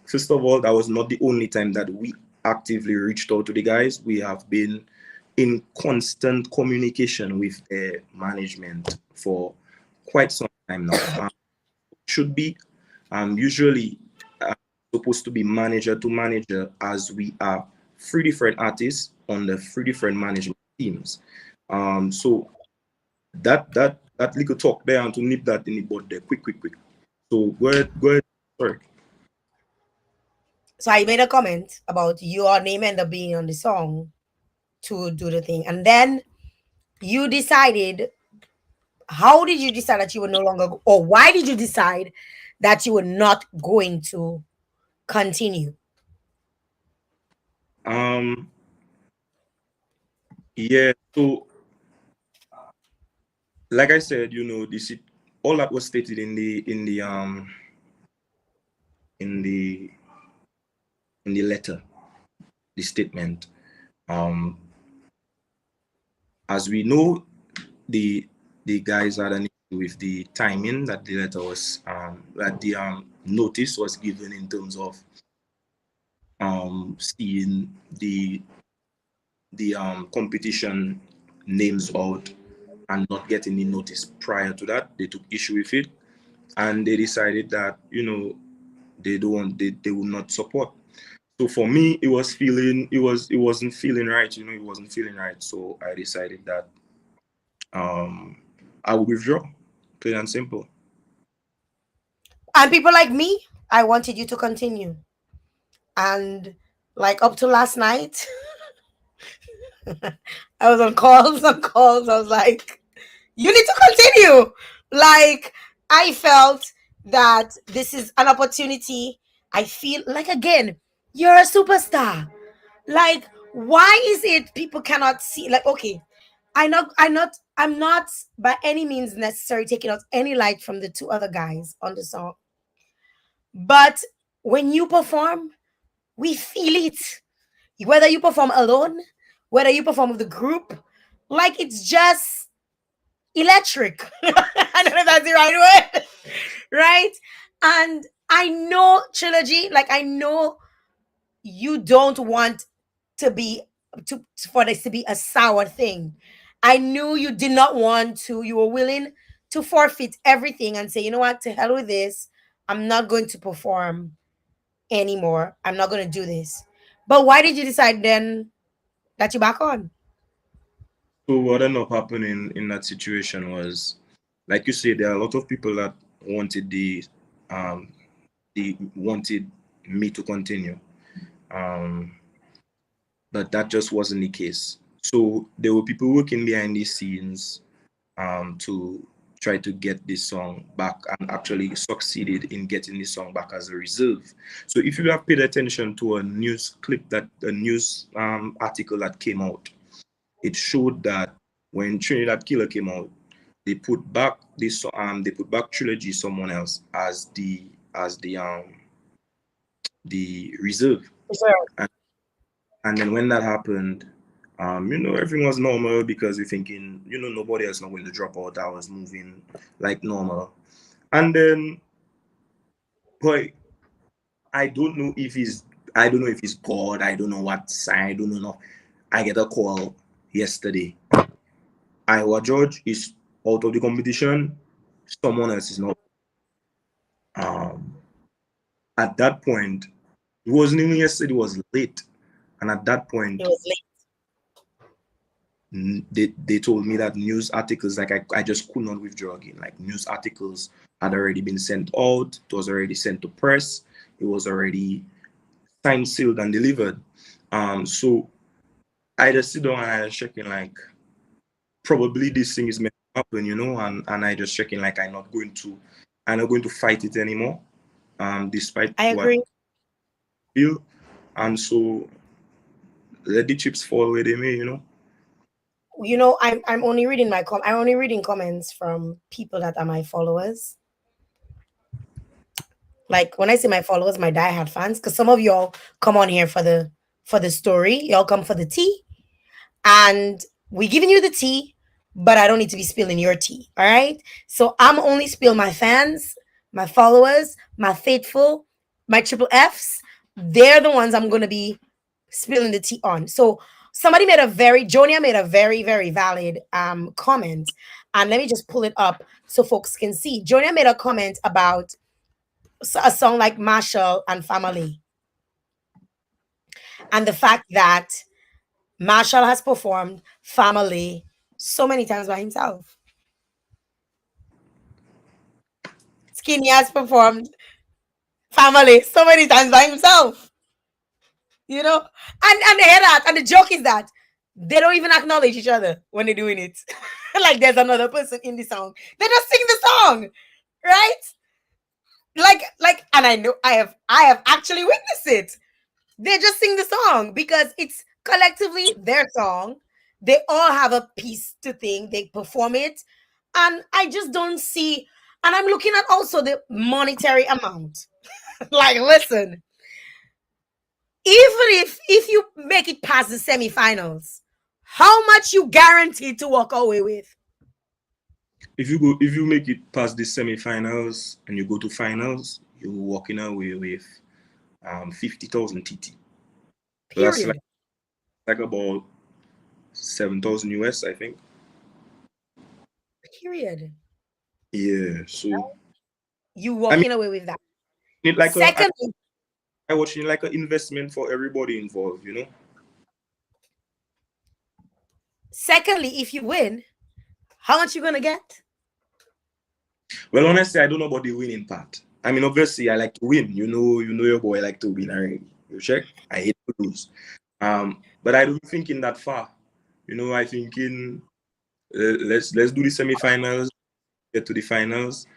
First of all, that was not the only time that we actively reached out to the guys. We have been in constant communication with management for quite some time now. Should be usually supposed to be manager to manager, as we are three different artists on the three different management teams. So that little talk there, and to nip that in the bud there, quick. So go ahead. Sorry. So I made a comment about your name end up being on the song to do the thing. And then you decided, how did you decide that you were no longer, or why did you decide that you were not going to continue? Yeah, so like I said, you know, this all that was stated in the letter, the statement. As we know, the guys had an issue with the timing that the letter was that the notice was given in terms of seeing the competition names out and not getting the notice prior to that. They took issue with it, and they decided that, you know, they would not support. So for me, it wasn't feeling right, you know, it wasn't feeling right. So I decided that I will withdraw, plain and simple. And people like me, I wanted you to continue. And like up to last night, I was on calls. I was like, You need to continue. Like, I felt that this is an opportunity. I feel like, again, you're a superstar. Like, why is it people cannot see? Like, okay, I'm not by any means necessary taking out any light from the two other guys on the song. But when you perform, we feel it. Whether you perform alone, whether you perform with the group, like it's just electric. I don't know if that's the right word. Right? And I know Trilla-G, like I know you don't want to be to for this to be a sour thing. I knew you did not want to, you were willing to forfeit everything and say, you know what, to hell with this. I'm not going to perform anymore. I'm not going to do this. But why did you decide then that you back on? So what ended up happening in that situation was, like you said, there are a lot of people that wanted they wanted me to continue, um, but that just wasn't the case. So there were people working behind the scenes to try to get this song back, and actually succeeded in getting this song back as a reserve. So if you have paid attention to a news article that came out, it showed that when Trinidad Killer came out, they put back Trilogy someone else as the reserve. Sure. And then when that happened, everything was normal because we're thinking, nobody else not going to drop out. I was moving like normal. And then, boy, I don't know if he's God. I don't know what sign. I don't know. I get a call yesterday. Iowa George is out of the competition. Someone else is not. Um, at that point, it wasn't even yesterday. It was late, and at that point, It was late. they told me that news articles, like I just could not withdraw again. Like news articles had already been sent out. It was already sent to press. It was already signed, sealed, and delivered. So I just sit down and I was checking like probably this thing is meant to happen, and I just checking like I'm not going to fight it anymore. Despite I what I agree. feel. And so let the chips fall where they may. I'm only reading I'm only reading comments from people that are my followers. Like when I say my followers, my diehard fans, because some of y'all come on here for the story. Y'all come for the tea, and we giving you the tea, but I don't need to be spilling your tea. All right. So I'm only spill my fans, my followers, my faithful, my triple Fs. They're the ones I'm gonna be spilling the tea on. So Jonia made a very, very valid comment. And let me just pull it up so folks can see. Jonia made a comment about a song like Marshall and Family. And the fact that Marshall has performed Family so many times by himself. Skinny has performed Family so many times by himself. And they hear that, and the joke is that they don't even acknowledge each other when they're doing it. Like there's another person in the song. They just sing the song, right? And I know I have actually witnessed it. They just sing the song because it's collectively their song. They all have a piece to sing. They perform it, and I just don't see. And I'm looking at also the monetary amount. Like, listen, even if you make it past the semifinals, how much you guaranteed to walk away with? If you make it past the semifinals and you go to finals, you're walking away with 50,000 TT. So that's Period. like about 7,000 US, I think. Period. Yeah. So You I mean, walking away with that. it like Secondly, I watching like an investment for everybody involved. secondly, if you win, how much you gonna get? Well, honestly, I don't know about the winning part. I mean, obviously, I like to win. Your boy like to win already. You check. I hate to lose. But I don't think in that far. I think in let's do the semifinals, get to the finals.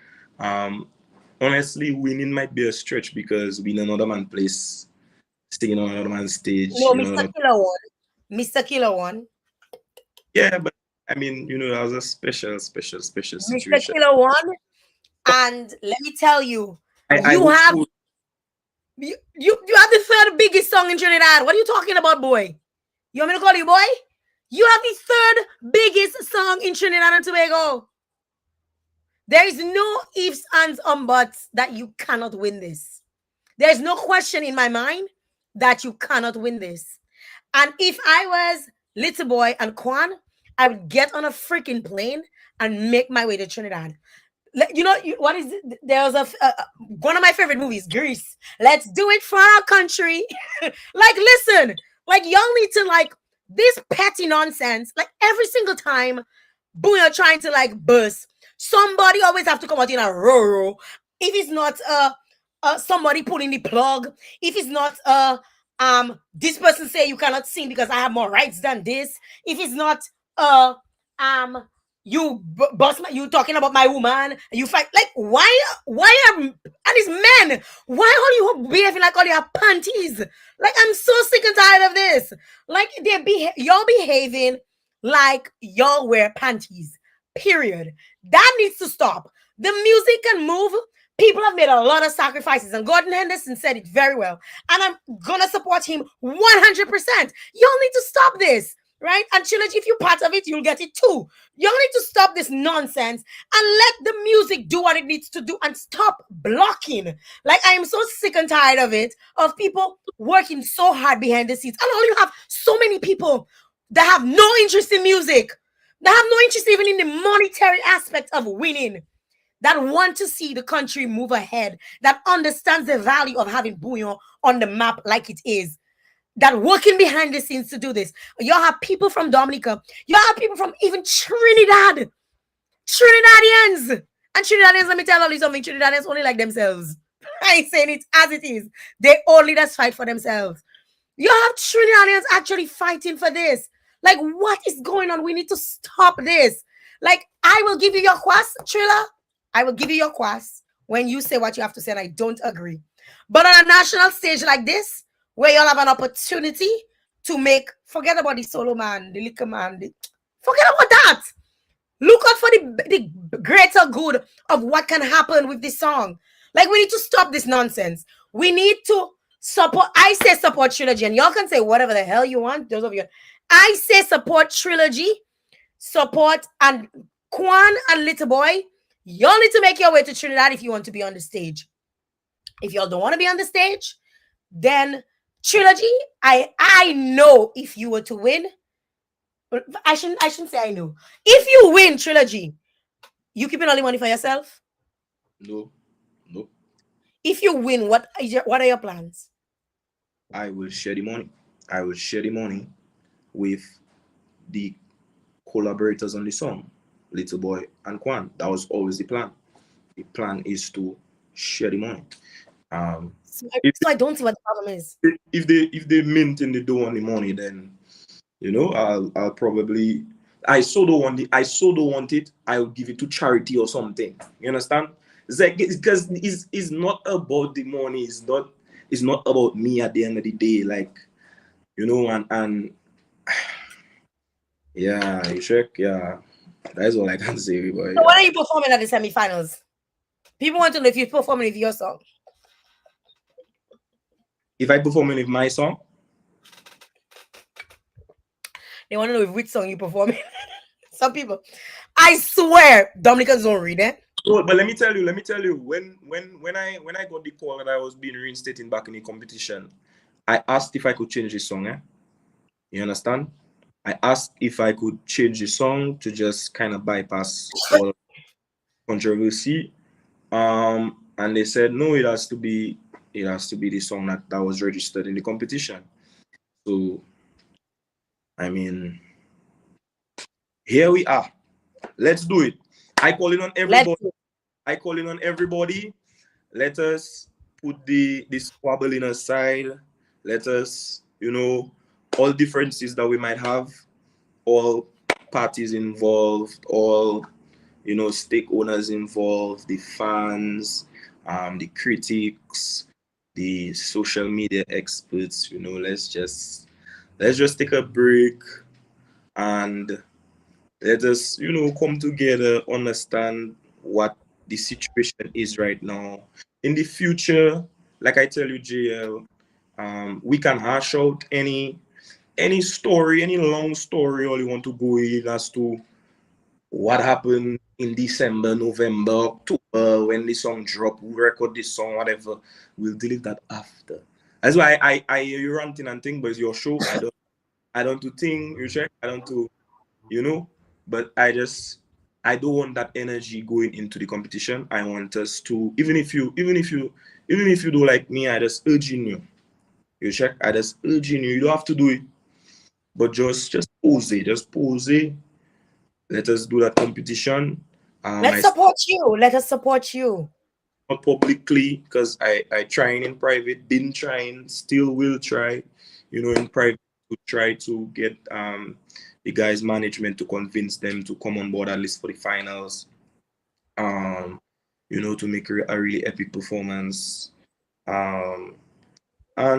Honestly, winning might be a stretch because we know another man place, singing on another man's stage. No, You know what Mr. I'm Killer won. Mr. Killer won. Yeah, but I mean, that was a special Mr. situation. Killer won. And let me tell you, I you hope have so. you have the third biggest song in Trinidad. What are you talking about, boy? You want me to call you boy? You have the third biggest song in Trinidad and Tobago. There is no ifs, ands, buts that you cannot win this. There's no question in my mind that you cannot win this. And if I was Little Boy and Kwan, I would get on a freaking plane and make my way to Trinidad. What is it? There's one of my favorite movies, Grease. Let's do it for our country. Listen, y'all need to this petty nonsense. Every single time, boom, you're trying to burst. Somebody always have to come out in a row. If it's not somebody pulling the plug, if it's not this person say you cannot sing because I have more rights than this. If it's not you talking about my woman, you fight why and it's men, why all you behaving like all your panties? I'm so sick and tired of this. Y'all behaving like y'all wear panties, period. That needs to stop. The music can move. People have made a lot of sacrifices, and Gordon Henderson said it very well, and I'm gonna support him 100%. Y'all need to stop this, right? And Trilla-G, if you're part of it, you'll get it too. Y'all need to stop this nonsense and let the music do what it needs to do and stop blocking. I am so sick and tired of it, of people working so hard behind the scenes. And all you have so many people that have no interest in music, that have no interest even in the monetary aspect of winning, that want to see the country move ahead, that understands the value of having Bouillon on the map like it is, that working behind the scenes to do this. Y'all have people from Dominica. Y'all have people from even Trinidad. Trinidadians. And Trinidadians, let me tell you something, Trinidadians only like themselves. I ain't saying it as it is. They only just fight for themselves. You have Trinidadians actually fighting for this. What is going on? We need to stop this. I will give you your quas, Trilla. I will give you your quas when you say what you have to say, and I don't agree. But on a national stage like this, where y'all have an opportunity to forget about the solo man, the liquor man, forget about that. Look out for the greater good of what can happen with this song. We need to stop this nonsense. We need to support. I say support Trilla-G, and y'all can say whatever the hell you want. Those of you, I say support Trilla-G, support and Kwan and Little Boy. Y'all need to make your way to Trinidad if you want to be on the stage. If y'all don't want to be on the stage, then Trilla-G, I know if you were to win, I shouldn't say I know. If you win Trilla-G, you keeping all the money for yourself? No. If you win, what are your plans? I will share the money. I will share the money with the collaborators on the song, Little Boy and Kwan. That was always the plan. The plan is to share the money. So I don't see what the problem is. If they mint and they don't want the money, then I'll probably, I so don't want it. I'll give it to charity or something. You understand? It's because it's not about the money. It's not about me at the end of the day. And yeah, you check. Yeah, that's all I can say. But, So when are you performing at the semifinals? People want to know if you're performing with your song. if I performing with my song, they want to know which song you performing. Some people, I swear, Dominicans don't read it. No, but let me tell you, when I got the call that I was being reinstated back in the competition, I asked if I could change the song. You understand? I asked if I could change the song to just kind of bypass all controversy. And they said no, it has to be the song that was registered in the competition. So I mean, here we are. Let's do it. I call in on everybody. Let us put the squabbling aside. Let us, all differences that we might have, all parties involved, all stake owners involved, the fans, the critics, the social media experts. Let's just take a break and let us come together, understand what the situation is right now. In the future, like I tell you, JL, we can hash out any story, any long story, all you want to go in as to what happened in December, November, October when the song dropped, who record this song, whatever. We'll deal with that after. That's why I hear you ranting and thing, but it's your show. I don't do thing, you check. I don't do, you know, but I don't want that energy going into the competition. I want us to, even if you do like me, I just urging you. You check, I just urging you. You don't have to do it, but just pose it. Just pose it. Let us do that competition. Let's I support you. Let us support you. not publicly because I trying in private, been trying, still will try, in private to try to get the guys' management to convince them to come on board at least for the finals. To make a really epic performance. And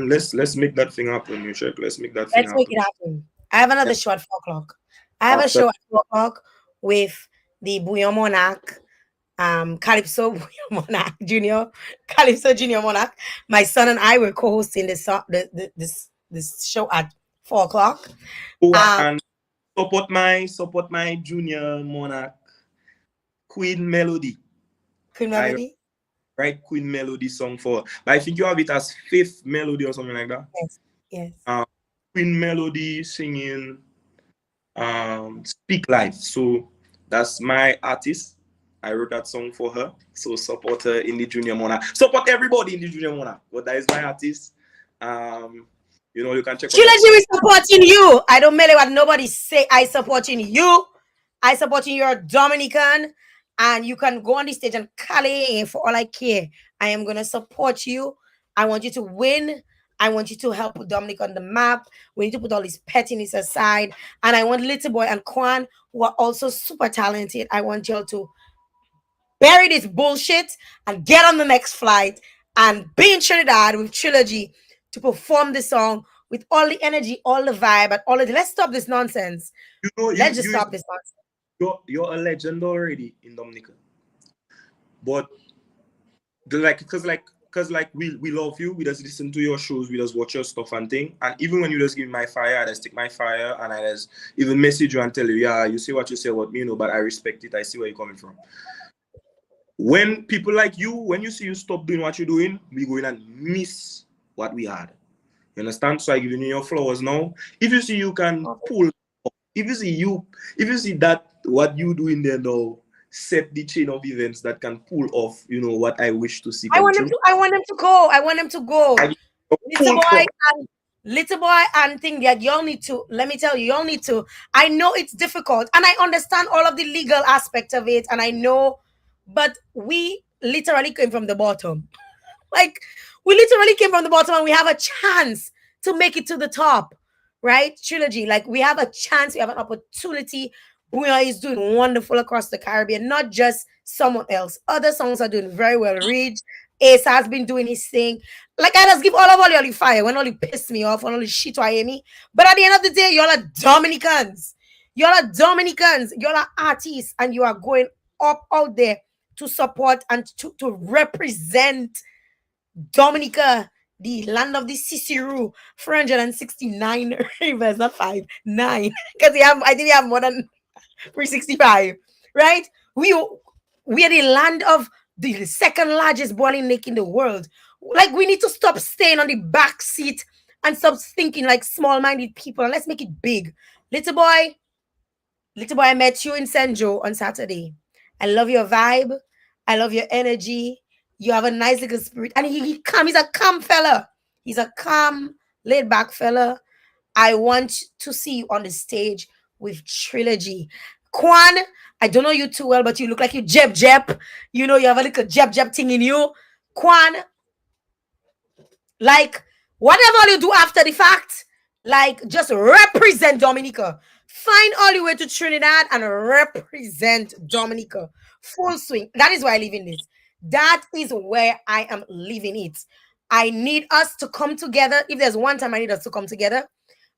let's make that thing happen, you check. Let's make that thing Let's make happen. it happen. I have another show at 4 o'clock. I have a After show at 4 o'clock with the Bouillon Monarch, Calypso Bouillon Monarch Junior, Calypso Junior Monarch. My son and I were co-hosting this show at 4 o'clock. and support my junior monarch, Queen Melody. Queen I Melody. write Queen Melody song for, but I think you have it as Fifth Melody or something like that. Yes. Yes. Queen Melody singing Speak Life. So that's my artist. I wrote that song for her. So support her in the Junior Monarch. Support everybody in the Junior Monarch. But that is my artist. You can check out Trilla-G is supporting you. I don't matter what nobody say. I supporting you. I supporting your Dominican. And you can go on the stage and Cali for all I care. I am gonna support you. I want you to win. I want you to help put Dominic on the map. We need to put all this pettiness aside. And I want Little Boy and Kwan, who are also super talented. I want y'all to bury this bullshit and get on the next flight and be in Trinidad with Trilla-G to perform the song with all the energy, all the vibe, and all of the. Let's stop this nonsense. Let's just stop this nonsense. You're a legend already in Dominica. But because we love you, we just listen to your shows, we just watch your stuff and thing. And even when you just give me my fire, I just take my fire and I just even message you and tell you, yeah, you say what you say about me, but I respect it. I see where you're coming from. When people like you, when you see you stop doing what you're doing, we go in and miss what we had. You understand? So I give you your flowers now. If you see you can pull, if you see that what you doing there now, set the chain of events that can pull off, what I wish to see. I want him to go. I want him to go. Little boy and thing that y'all need to, let me tell you, y'all need to. I know it's difficult and I understand all of the legal aspect of it, and I know, but we literally came from the bottom. Like, we literally came from the bottom and we have a chance to make it to the top, right? Trilla-G, like, we have a chance, we have an opportunity. Bouillon is doing wonderful across the Caribbean, not just someone else. Other songs are doing very well. Reed Ace has been doing his thing. Like, I just give all y'all the fire when all you piss me off, when all the shit I hear me. But at the end of the day, y'all are Dominicans. Y'all are Dominicans. Y'all are artists, and you are going up out there to support and to represent Dominica, the land of the Cicero, 469 rivers, not 5, 9. Because I think we have more than 365, right? We are the land of the second largest boiling lake in the world. Like, we need to stop staying on the back seat and stop thinking like small-minded people, and let's make it big. Little boy, I met you in San Joe on Saturday. I love your vibe. I love your energy. You have a nice little spirit. And he's a calm fella. He's a calm, laid-back fella. I want to see you on the stage with Trilla-G. Kwan, I don't know you too well, but you look like you jeb. You have a little jeb thing in you. Kwan, like, whatever you do after the fact, like, just represent Dominica. Find all the way to Trinidad and represent Dominica. Full swing. That is why I live in this. That is where I am living it. I need us to come together. If there's one time I need us to come together,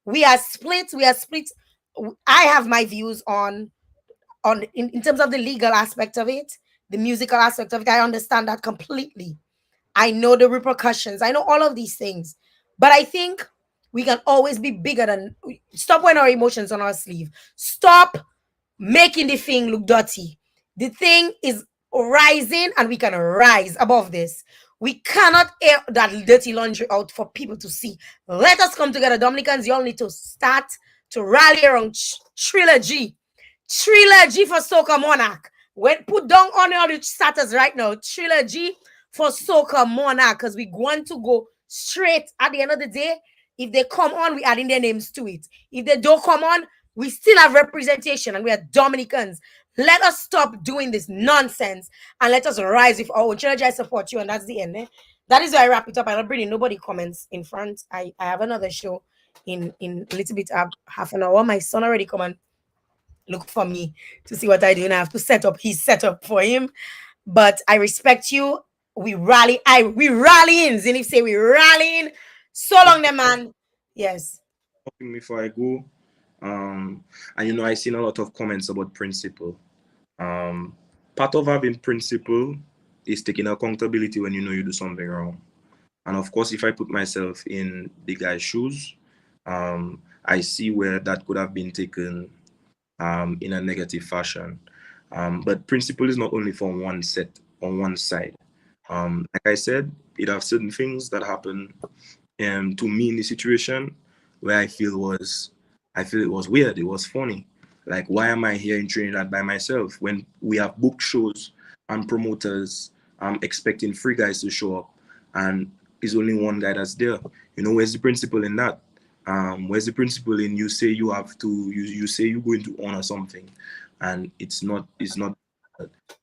we are split. We are split. I have my views on in terms of the legal aspect of it, the musical aspect of it. I understand that completely. I know the repercussions. I know all of these things. But I think we can always be bigger than stop wearing our emotions on our sleeve. Stop making the thing look dirty. The thing is rising and we can rise above this. We cannot air that dirty laundry out for people to see. Let us come together. Dominicans, you all need to start to rally around Trilla-G. Trilla-G for Soca Monarch. When put down on all the status right now. Trilla-G for Soca Monarch, because we want to go straight at the end of the day. If they come on, we adding their names to it. If they don't come on, we still have representation and we are Dominicans. Let us stop doing this nonsense and let us rise with our own. Trilla-G, I support you, and that's the end. Eh? That is where I wrap it up. I don't bring in nobody comments in front. I have another show in a little bit, half an hour. My son already come and look for me to see what I do, and I have to set up his setup for him. But I respect you. We rally. We rallying. Zinif say we rallying. So long, the man. Yes. Before I go, and I seen a lot of comments about principle. Part of having principle is taking accountability when you know you do something wrong. And of course, if I put myself in the guy's shoes, I see where that could have been taken in a negative fashion. But principle is not only for one side. Like I said, it have certain things that happen to me in the situation where I feel it was weird, it was funny. Like, why am I here in Trinidad by myself when we have booked shows and promoters expecting free guys to show up, and there's only one guy that's there? Where's the principle in that? Where's the principle in you say you have to you say you're going to honor something, and it's not.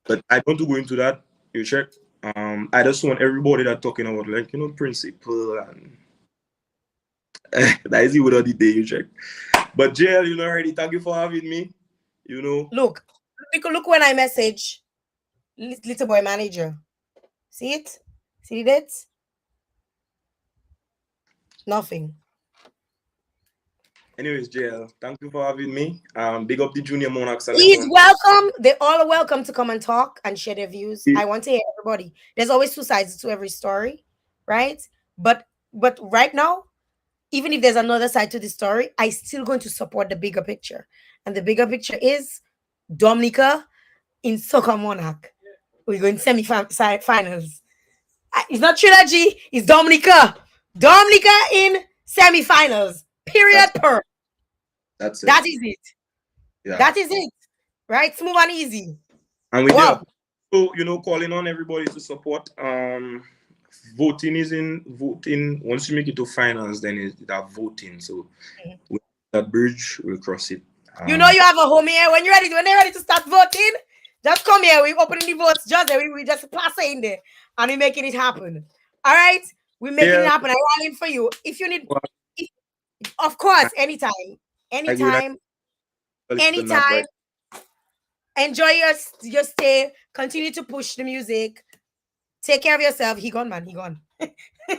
But I don't want to go into that. You check. I just want everybody that talking about principle and that is the word of the day. You check. But Jael, already. Thank you for having me. Look when I message little boy manager. See it? See that? Nothing. Anyways, Jael, thank you for having me. Big up the Junior Monarchs. He's welcome. They all are welcome to come and talk and share their views. I want to hear everybody. There's always two sides to every story, right? But right now, even if there's another side to the story, I still going to support the bigger picture. And the bigger picture is Dominica in Soca Monarch. We're going semi-finals. It's not Trilla-G, it's Dominica. Dominica in semi-finals. Period. That's it. That is it. Yeah. That is it. Right? Smooth and easy. And we so calling on everybody to support. Voting is in voting. Once you make it to finals, then it's that voting. So with that bridge, we'll cross it. You have a home here. When they're ready to start voting, just come here. We're opening the votes. Just we just pass in there and we're making it happen. All right? We're making it happen. I'm rallying for you. If you need, of course, anytime. Anytime. Enjoy your stay. Continue to push the music. Take care of yourself. He gone, man. He gone.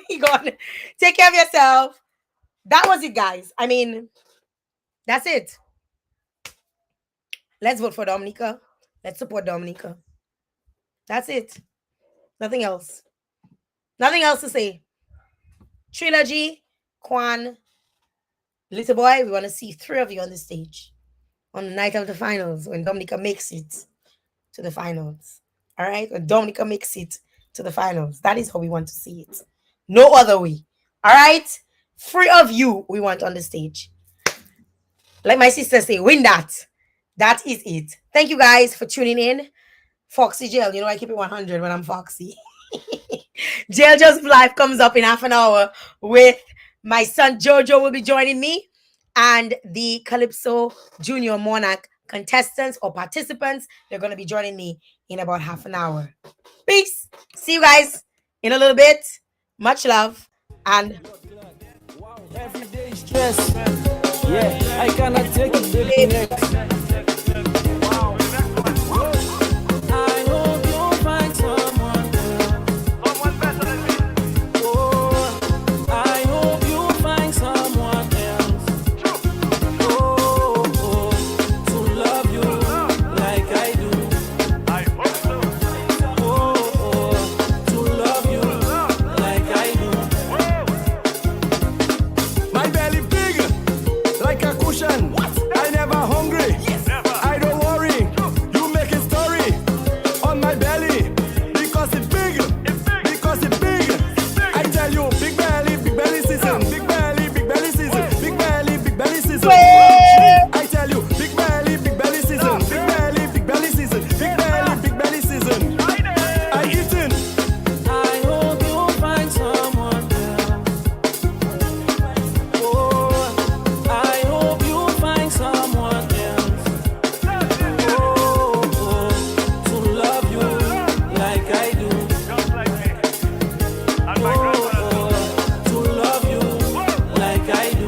He gone. Take care of yourself. That was it, guys. I mean, that's it. Let's vote for Dominica. Let's support Dominica. That's it. Nothing else. Nothing else to say. Trilla-G, Quan, little boy, we want to see 3 of you on the stage on the night of the finals when Dominica makes it to the finals. All right? When Dominica makes it to the finals. That is how we want to see it. No other way. All right? 3 of you we want on the stage. Like my sister say, win that. That is it. Thank you guys for tuning in. Foxy Jael, I keep it 100 when I'm Foxy. Jael Just Live comes up in half an hour with my son Jojo will be joining me, and the Calypso Junior Monarch contestants or participants, they're going to be joining me in about half an hour. Peace. See you guys in a little bit. Much love and everyday stress. Yeah, I cannot take it, baby. Next. I hope you find someone else. Oh, I hope you find someone else. Oh, to love you like I do. Oh, to love you like I do. My belly big, like a cushion. I never hungry. I don't worry. You make a story on my belly because it's big. Because it's big. I tell you, big belly season. Big belly season. Big belly season. I tell you, big belly season. Big belly season. Big belly season. I eating. I hope you find someone else. Oh, I hope you find someone else. Oh, to love you like I do. Oh, to love you like I do.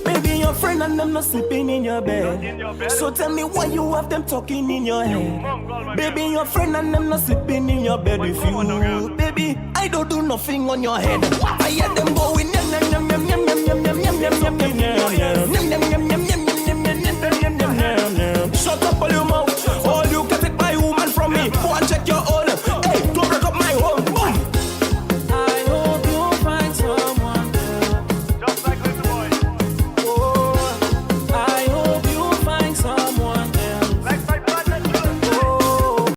Baby, your friend and them not sleeping in your bed. So tell me why you have them talking in your head. Baby, your friend and them not sleeping in your bed with you. Baby, I don't do nothing on your head. I hear them going